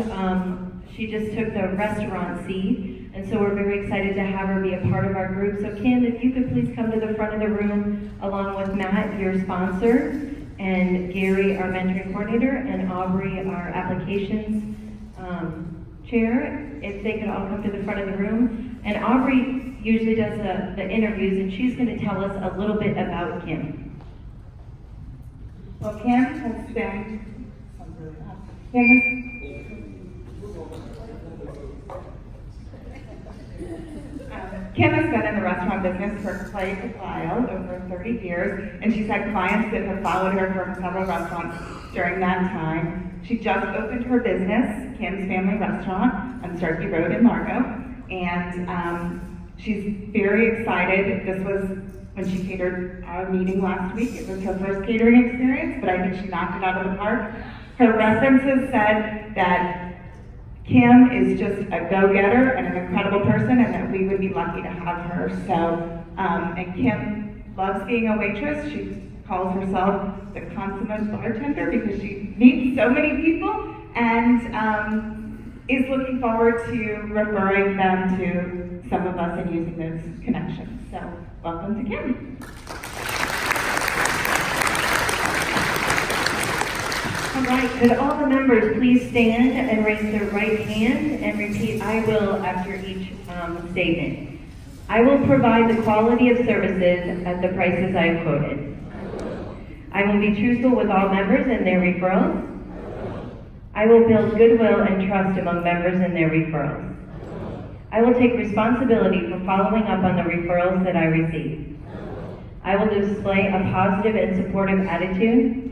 she just took the restaurant seat, and so we're very excited to have her be a part of our group. So Kim, if you could please come to the front of the room, along with Matt, your sponsor, and Gary, our mentoring coordinator, and Aubrey, our applications chair, if they could all come to the front of the room. And Aubrey usually does the interviews, and she's going to tell us a little bit about Kim. Well, Kim has been in the restaurant business for quite a while, over 30 years, and she's had clients that have followed her from several restaurants during that time. She just opened her business, Kim's Family Restaurant, on Starkey Road in Largo, and She's very excited. This was when she catered our meeting last week. It was her first catering experience, but I think she knocked it out of the park. Her references said that Kim is just a go-getter and an incredible person, and that we would be lucky to have her. So, and Kim loves being a waitress. She calls herself the consummate bartender because she meets so many people, and is looking forward to referring them to some of us and using those connections. So, welcome to Kim. All right, could all the members please stand and raise their right hand and repeat "I will" after each statement. I will provide the quality of services at the prices I have quoted. I will be truthful with all members and their referrals. I will build goodwill and trust among members and their referrals. I will take responsibility for following up on the referrals that I receive. I will display a positive and supportive attitude,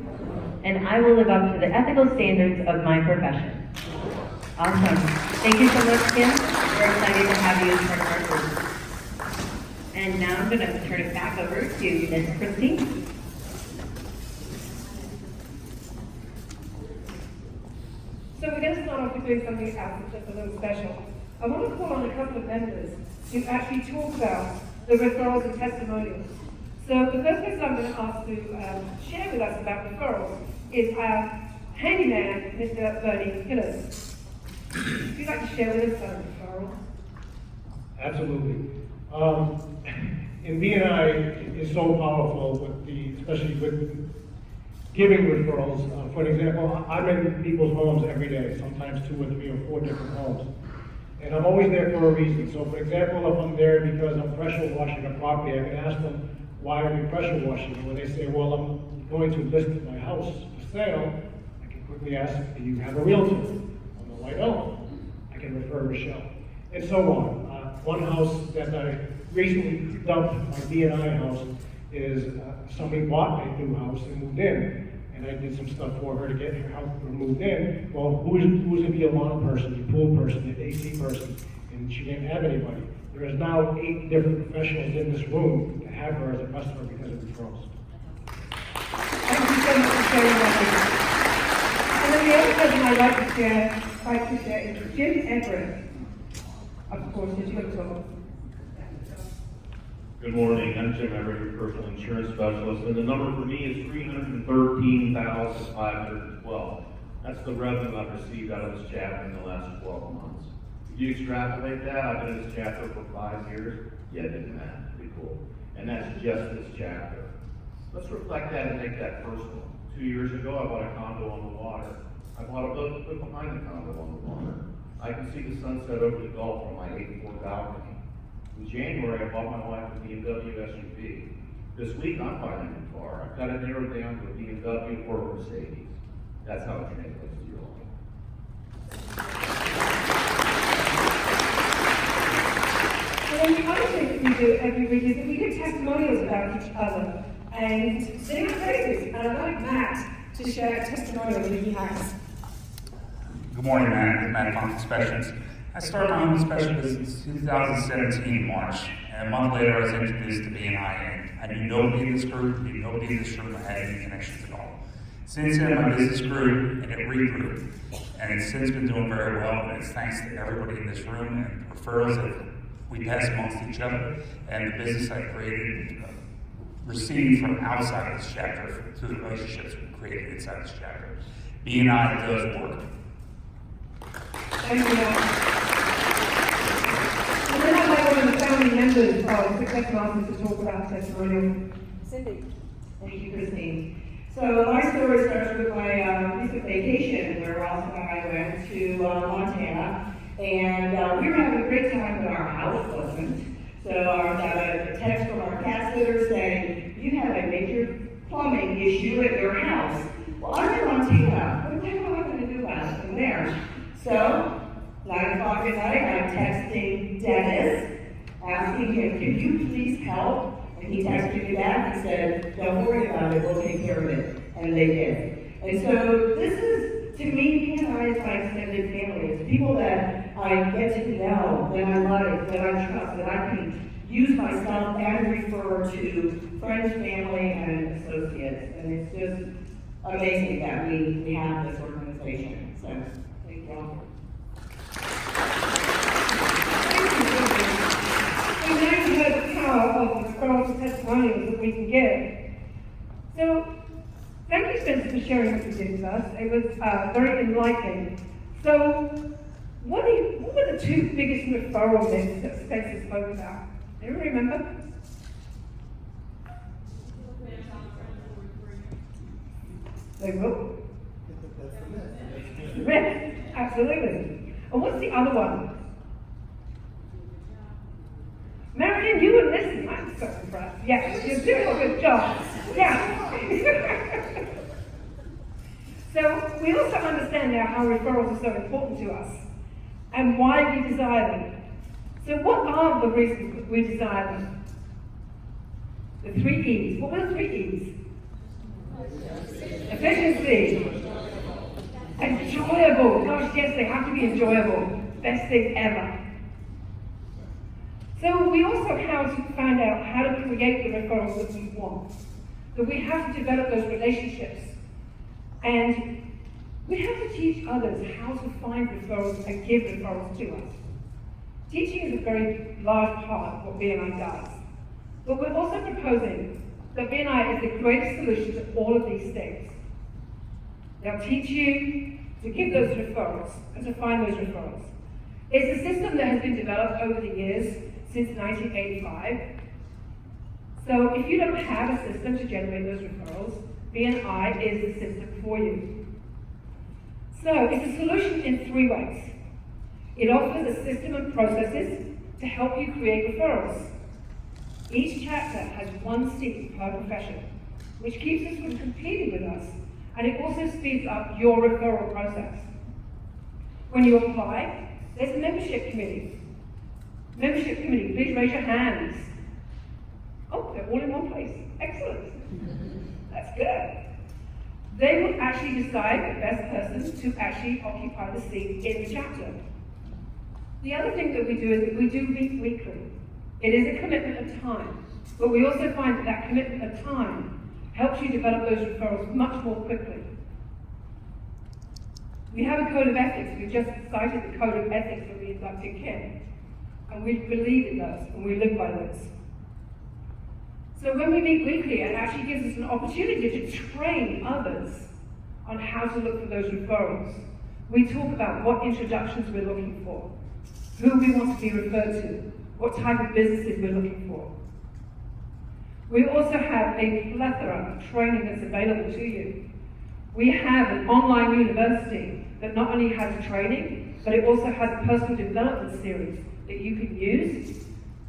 and I will live up to the ethical standards of my profession. Awesome. Thank you so much, Kim. We're excited to have you as part of our group. And now I'm going to turn it back over to Ms. Christine. So we're going to start off with doing something else that's just a little special. I want to call on a couple of members to actually talk about the referrals and testimonials. So the first person I'm going to ask to share with us about referrals is our handyman, Mr. Bernie Gillis. Would you like to share with us about referrals? Absolutely. In BNI is so powerful especially with giving referrals. For example, I'm in people's homes every day, sometimes 2 or 3 or 4 different homes. And I'm always there for a reason. So for example, if I'm there because I'm pressure washing a property, I can ask them, why are you pressure washing? And when they say, well, I'm going to list my house for sale, I can quickly ask, do you have a realtor? Oh, no, I don't. I can refer Michelle. And so on. One house that I recently dumped, my BNI house, is somebody bought a new house and moved in. And I did some stuff for her to get her house moved in. Well, who's going to be a lawn person, a pool person, an AC person? And she didn't have anybody. There is now 8 different professionals in this room to have her as a customer because of referrals. Thank you so much for sharing that. And then the other person I'd like to share is Jim Everett. Of course, did you want to talk? Good morning, I'm Jim Everett, your personal insurance specialist, and the number for me is $313,512. That's the revenue I've received out of this chapter in the last 12 months. If you extrapolate that, I've been in this chapter for 5 years, yeah, it didn't matter, pretty cool. And that's just this chapter. Let's reflect that and make that personal. 2 years ago, I bought a condo on the water. I bought a boat put behind the condo on the water. I can see the sunset over the Gulf from my 8-floor balcony. In January, I bought my wife a BMW SUV. This week, I'm buying a new car. I've got it narrowed down to a BMW or a Mercedes. That's how it translates to your life. And then the other thing that we do every week is that we give testimonials about each other and sing our praises. And I'd like Matt to share a testimonial that he has. Good morning, Matt Funk Inspections. I started my own inspection business in 2017 March, and a month later I was introduced to BNI, and I knew nobody in this group, had any connections at all. Since then, my business grew, and it regrew, and it's since been doing very well, and it's thanks to everybody in this room and referrals that we pass amongst each other, and the business I created, received from outside of this chapter to the relationships we created inside this chapter. BNI does work. Thank you. And then I'd like one of the founding members of Success Masters to talk about testimonial. Cindy. Thank you, Christine. So my story starts with my recent vacation where Ross and I went to Montana, and we were having a great time, but our house wasn't. So I got a text from our cat sitter saying, you have a major plumbing issue at your house. Well, I'm in Montana. What the hell am I going to do about it from there? So, 9 o'clock at night, I'm texting Dennis, asking him, can you please help? And he texted me back and said, don't worry about it, we'll take care of it. And they did. And so this is, to me, BNI is my extended family. It's people that I get to know, that I like, that I trust, that I can use myself and refer to friends, family, and associates. And it's just amazing that we have this organization. So, thank you all. So now you heard the power of the referrals and testimonials that we can give. So, thank you, Spencer, for sharing what you did with us. It was very enlightening. So, what were the two biggest referral myths that Spencer spoke about? Anyone remember? They will? Myth, absolutely. And what's the other one? Marion, you were listening. I'm so impressed. Yes, you're doing a good job. Yeah. So we also understand now how referrals are so important to us and why we desire them. So what are the reasons that we desire them? The 3 E's. What were the 3 E's? Efficiency. Enjoyable. Gosh, yes, they have to be enjoyable. Best thing ever. So we also found out how to create the referrals that we want. That we have to develop those relationships. And we have to teach others how to find referrals and give referrals to us. Teaching is a very large part of what BNI does. But we're also proposing that BNI is the greatest solution to all of these things. They'll teach you to give those referrals and to find those referrals. It's a system that has been developed over the years since 1985. So if you don't have a system to generate those referrals, BNI is the system for you. So it's a solution in 3 ways. It offers a system and processes to help you create referrals. Each chapter has 1 seat per profession, which keeps us from competing with us, and it also speeds up your referral process. When you apply, there's a membership committee. Membership committee, please raise your hands. Oh, they're all in one place. Excellent. That's good. They will actually decide the best person to actually occupy the seat in the chapter. The other thing that we do is that we do meet weekly. It is a commitment of time, but we also find that that commitment of time helps you develop those referrals much more quickly. We have a code of ethics. We just cited the code of ethics that we inducted Kim, and we believe in those, and we live by those. So when we meet weekly, it actually gives us an opportunity to train others on how to look for those referrals. We talk about what introductions we're looking for, who we want to be referred to, what type of businesses we're looking for. We also have a plethora of training that's available to you. We have an online university that not only has training, but it also has a personal development series that you can use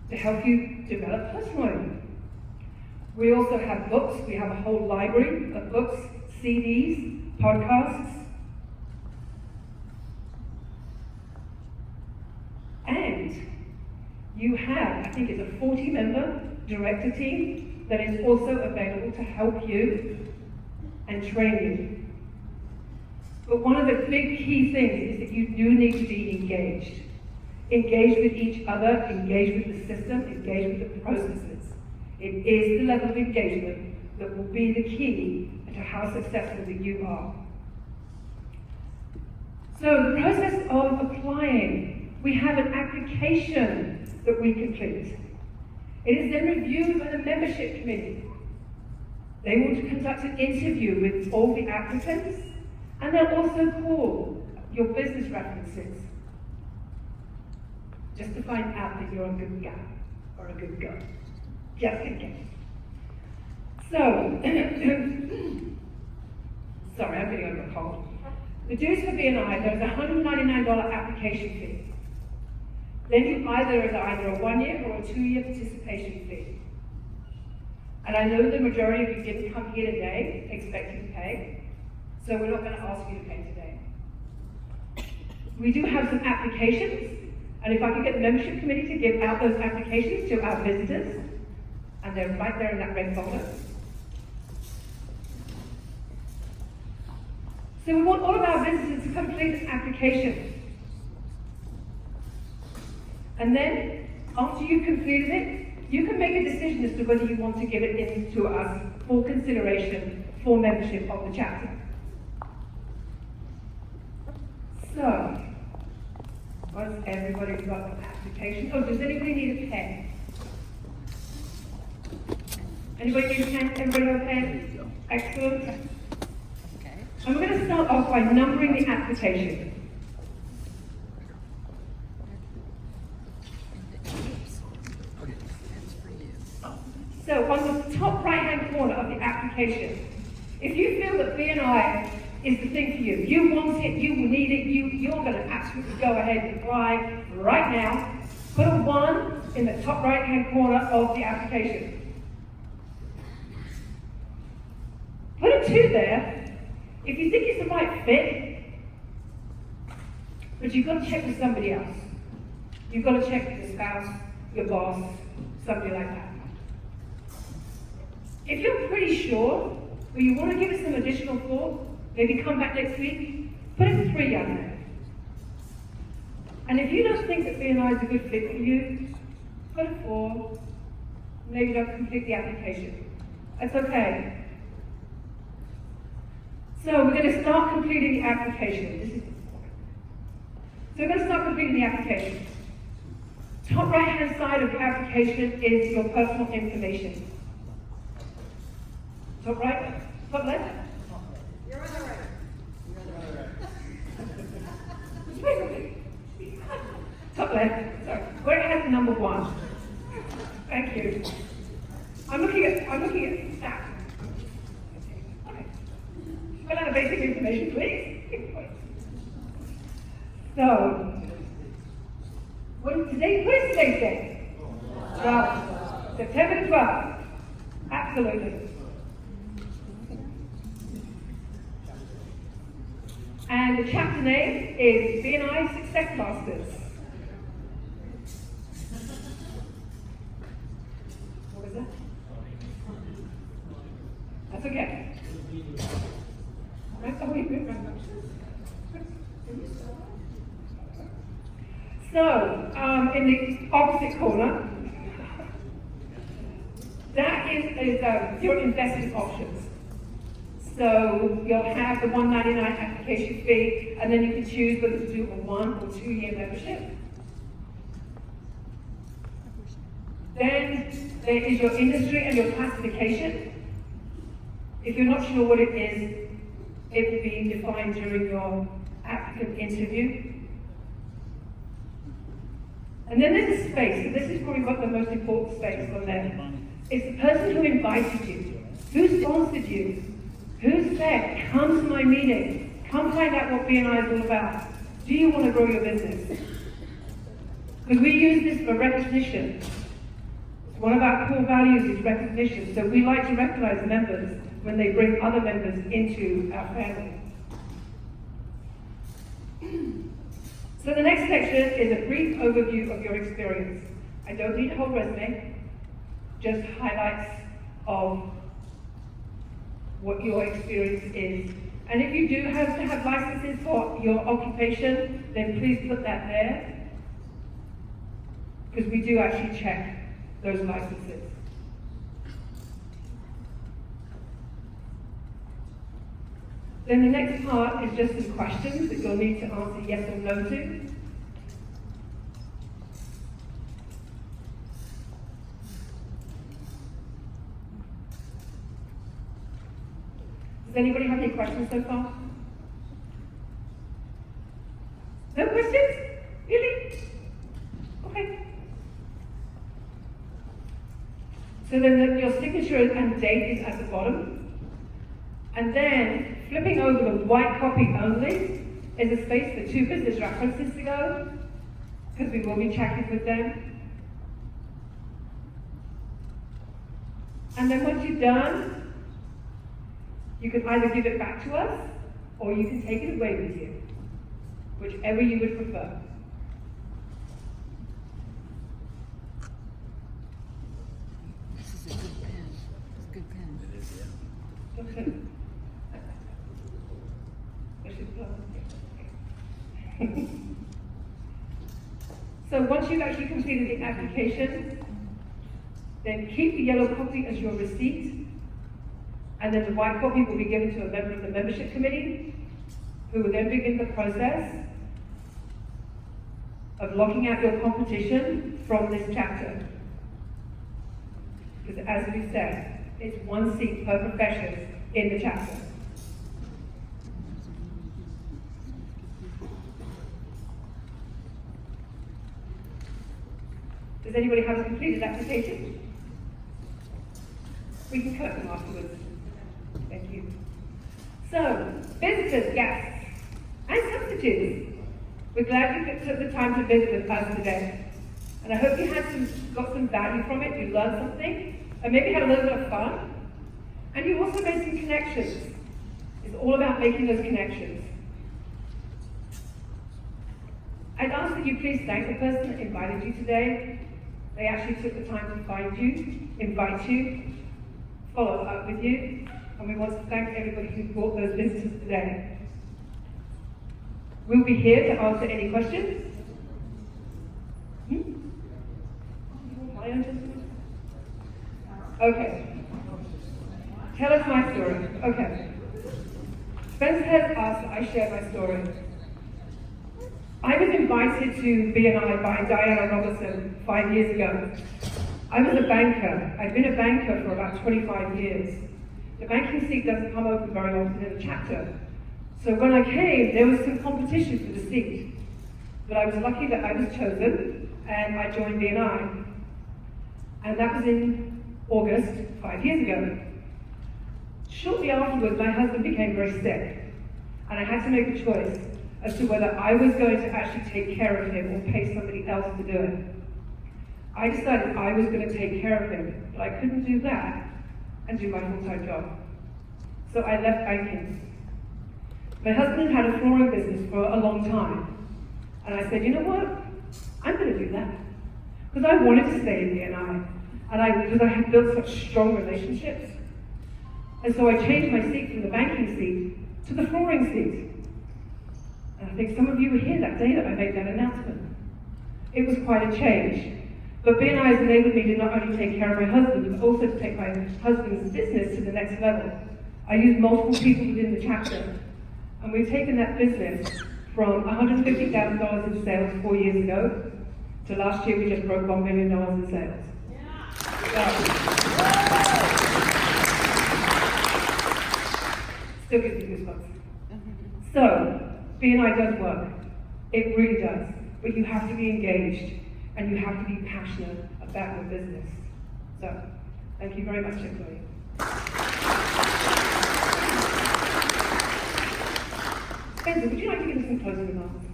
to help you develop personally. We also have books. We have a whole library of books, CDs, podcasts. And you have, I think it's a 40-member director team that is also available to help you and train you. But one of the big key things is that you do need to be engaged. Engaged with each other, engaged with the system, engaged with the processes. It is the level of engagement that will be the key to how successful that you are. So the process of applying, we have an application that we complete. It is then reviewed by the membership committee. They will conduct an interview with all the applicants, and they'll also call your business references, just to find out that you're a good guy or a good girl. Just in case. So, sorry, I'm getting over a cold. The dues for BNI, there's a $199 application fee. Then you either a 1-year or a 2-year participation fee. And I know the majority of you didn't come here today expecting to pay, so we're not going to ask you to pay today. We do have some applications, and if I could get the membership committee to give out those applications to our visitors, and they're right there in that red folder. So we want all of our visitors to complete this application. And then, after you've completed it, you can make a decision as to whether you want to give it in to us for consideration for membership of the chapter. So, once everybody's got an application, oh, does anybody need a pen? Anybody need a pen? Everybody have a pen? Excellent. And we're going to start off by numbering the application. So on the top right-hand corner of the application, if you feel that BNI is the thing for you, you want it, you need it, you're going to absolutely go ahead and apply right now, put a 1 in the top right-hand corner of the application. Put a 2 there if you think it's the right fit, but you've got to check with somebody else. You've got to check with your spouse, your boss, somebody like that. If you're pretty sure, or you want to give it some additional thought, maybe come back next week, put a 3 on there. And if you don't think that BNI is a good fit for you, put a 4. Maybe don't complete the application. That's okay. So we're going to start completing the application. So we're going to start completing the application. Top right-hand side of the application is your personal information. Top right? Top left? You're on the right. Top left. Sorry. Where it has the number 1. Thank you. I'm looking at that. Okay. Fill out the basic information, please. So, what is today's date? 12. September 12th. Absolutely. And the chapter name is BNI Success Masters. What was that? That's okay. So, in the opposite corner, that is your investment options. So you'll have the $199 application fee, and then you can choose whether to do a 1 or 2 year membership. Then there is your industry and your classification. If you're not sure what it is, it will be defined during your applicant interview. And then there's a space, and this is probably what the most important space on there. It's the person who invited you, who sponsored you, who said, come to my meeting, come find out what BNI is all about. Do you want to grow your business? Because we use this for recognition. One of our core values is recognition, so we like to recognize members when they bring other members into our family. So the next section is a brief overview of your experience. I don't need a whole resume, just highlights of what your experience is. And if you do have to have licenses for your occupation, then please put that there, because we do actually check those licenses. Then the next part is just some questions that you'll need to answer yes or no to. Does anybody have any questions so far? No questions? Really? Okay. So then your signature and date is at the bottom. And then, flipping over the white copy only, is a space for 2 business references to go, because we will be checking with them. And then once you're done, you can either give it back to us, or you can take it away with you, whichever you would prefer. This is a good pen. It's a good pen. It is, yeah. Okay. So once you've actually completed the application, then keep the yellow copy as your receipt, and then the white copy will be given to a member of the membership committee, who will then begin the process of locking out your competition from this chapter. Because as we said, it's one seat per profession in the chapter. Does anybody have a completed application? We can collect them afterwards. Thank you. So, visitors, guests, and substitutes. We're glad you took the time to visit with us today. And I hope you got some value from it, you learned something, and maybe had a little bit of fun. And you also made some connections. It's all about making those connections. I'd ask that you please thank the person that invited you today. They actually took the time to find you, invite you, follow up with you, and we want to thank everybody who brought those visitors today. We'll be here to answer any questions. Okay. Tell us my story. Okay. Spencer has asked that I share my story. I was invited to BNI by Diana Robertson 5 years ago. I was a banker. I'd been a banker for about 25 years. The banking seat doesn't come open very often in a chapter. So when I came, there was some competition for the seat. But I was lucky that I was chosen, and I joined BNI. And that was in August, 5 years ago. Shortly afterwards, my husband became very sick, and I had to make a choice as to whether I was going to actually take care of him or pay somebody else to do it. I decided I was going to take care of him, but I couldn't do that and do my full-time job. So I left banking. My husband had a flooring business for a long time, and I said, you know what? I'm going to do that. Because I wanted to stay in BNI, because I had built such strong relationships. And so I changed my seat from the banking seat to the flooring seat. And I think some of you were here that day that I made that announcement. It was quite a change. But BNI has enabled me to not only take care of my husband, but also to take my husband's business to the next level. I use multiple people within the chapter. And we've taken that business from $150,000 in sales 4 years ago to last year we just broke $1 million in sales. Still gives me goosebumps. So, BNI does work. It really does. But you have to be engaged and you have to be passionate about your business. So, thank you very much, everybody. Spencer, would you like to give us some closing remarks?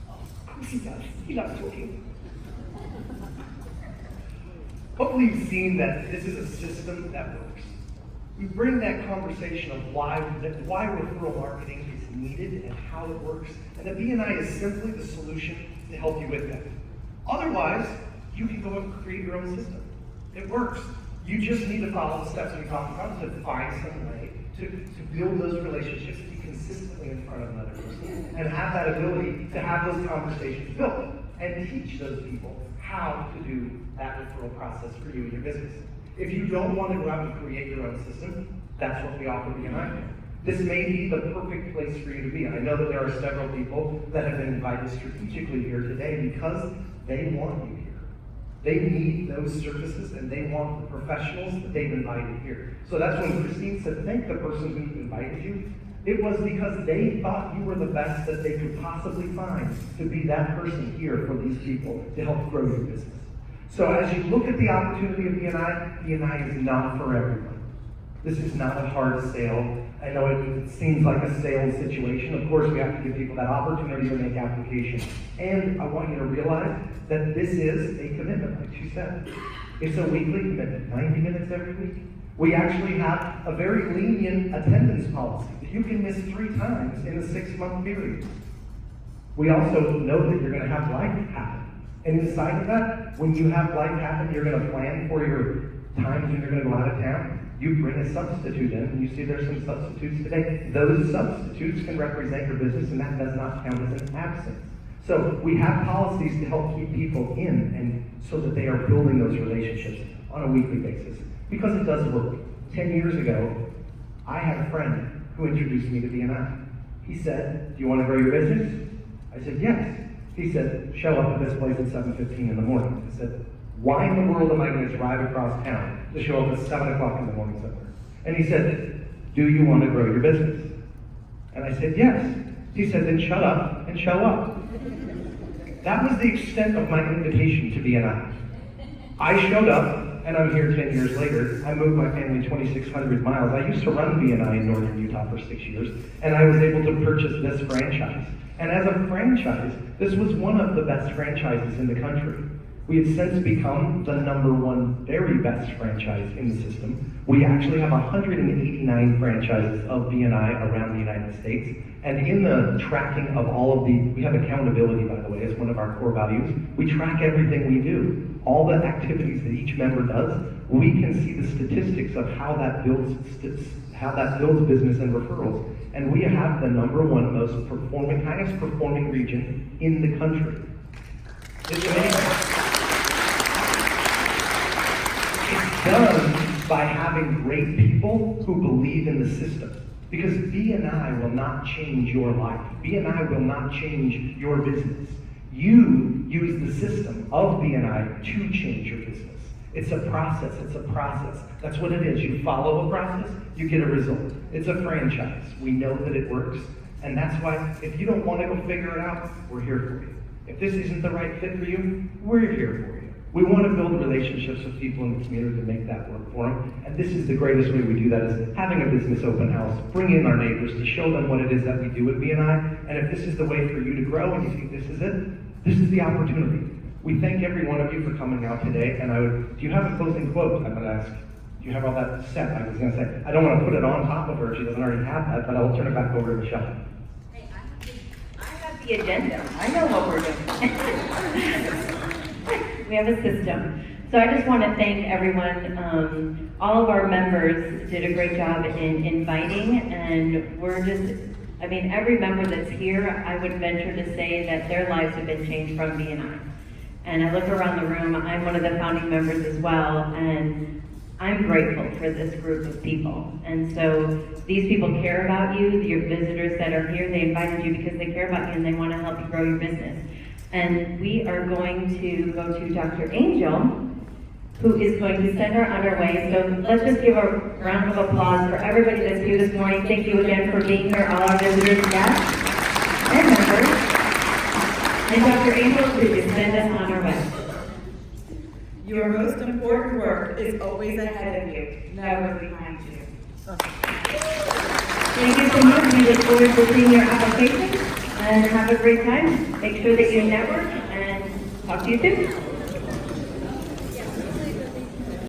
Of course he does. He loves talking. Hopefully you've seen that this is a system that works. We bring that conversation of why referral marketing is needed and how it works, and the BNI is simply the solution to help you with that. Otherwise, you can go and create your own system. It works. You just need to follow the steps we talked about to find some way to build those relationships, be consistently in front of another person, and have that ability to have those conversations built and teach those people how to do that referral process for you and your business. If you don't want to go out and create your own system, that's what we offer BNI. This may be the perfect place for you to be. I know that there are several people that have been invited strategically here today because they want you here. They need those services and they want the professionals that they've invited here. So that's when Christine said, thank the person who invited you. It was because they thought you were the best that they could possibly find to be that person here for these people to help grow your business. So as you look at the opportunity of BNI is not for everyone. This is not a hard sale. I know it seems like a sales situation. Of course, we have to give people that opportunity to make applications. And I want you to realize that this is a commitment, like she said. It's a weekly commitment, 90 minutes every week. We actually have a very lenient attendance policy that you can miss 3 times in a 6-month period. We also know that you're going to have life happen. And inside of that, when you have life happen, you're going to plan for your times when you're going to go out of town. You bring a substitute in, and you see there's some substitutes today. Those substitutes can represent your business, and that does not count as an absence. So we have policies to help keep people in and so that they are building those relationships on a weekly basis. Because it does work. 10 years ago, I had a friend who introduced me to BNI. He said, do you want to grow your business? I said, yes. He said, show up at this place at 7:15 in the morning. I said, why in the world am I going to drive across town to show up at 7 o'clock in the morning somewhere? And he said, do you want to grow your business? And I said, yes. He said, then shut up and show up. That was the extent of my invitation to BNI. I showed up, and I'm here 10 years later. I moved my family 2,600 miles. I used to run BNI in northern Utah for 6 years, and I was able to purchase this franchise. And as a franchise, this was one of the best franchises in the country. We have since become the #1 very best franchise in the system. We actually have 189 franchises of BNI around the United States. And in the tracking of all of we have accountability, by the way, as one of our core values. We track everything we do. All the activities that each member does, we can see the statistics of how that builds business and referrals. And we have the #1 highest performing region in the country. It's amazing. It's done by having great people who believe in the system. Because BNI will not change your life. BNI will not change your business. You use the system of BNI to change your business. It's a process, That's what it is. You follow a process, you get a result. It's a franchise. We know that it works. And that's why, if you don't want to go figure it out, we're here for you. If this isn't the right fit for you, we're here for you. We want to build relationships with people in the community to make that work for them. And this is the greatest way we do that, is having a business open house, bring in our neighbors to show them what it is that we do at BNI. And if this is the way for you to grow and you think this is it, this is the opportunity. We thank every one of you for coming out today. And do you have a closing quote? I'm going to ask. Do you have all that set? I was going to say, I don't want to put it on top of her. She doesn't already have that, but I'll turn it back over to Michelle. I have the agenda. I know what we're doing. We have a system. So I just want to thank everyone. All of our members did a great job in inviting, and every member that's here, I would venture to say that their lives have been changed from BNI. And I look around the room, I'm one of the founding members as well, and I'm grateful for this group of people. And so these people care about you, your visitors that are here, they invited you because they care about you and they want to help you grow your business. And we are going to go to Dr. Angel, who is going to send her on her way. So let's just give a round of applause for everybody that's here this morning. Thank you again for being here, all our visitors, guests, and members. And Dr. Angel, please send us on our way. Your most important work is always ahead of you, never behind you. Thank you so much. We look forward to seeing your application, and have a great time. Make sure that you network, and talk to you soon.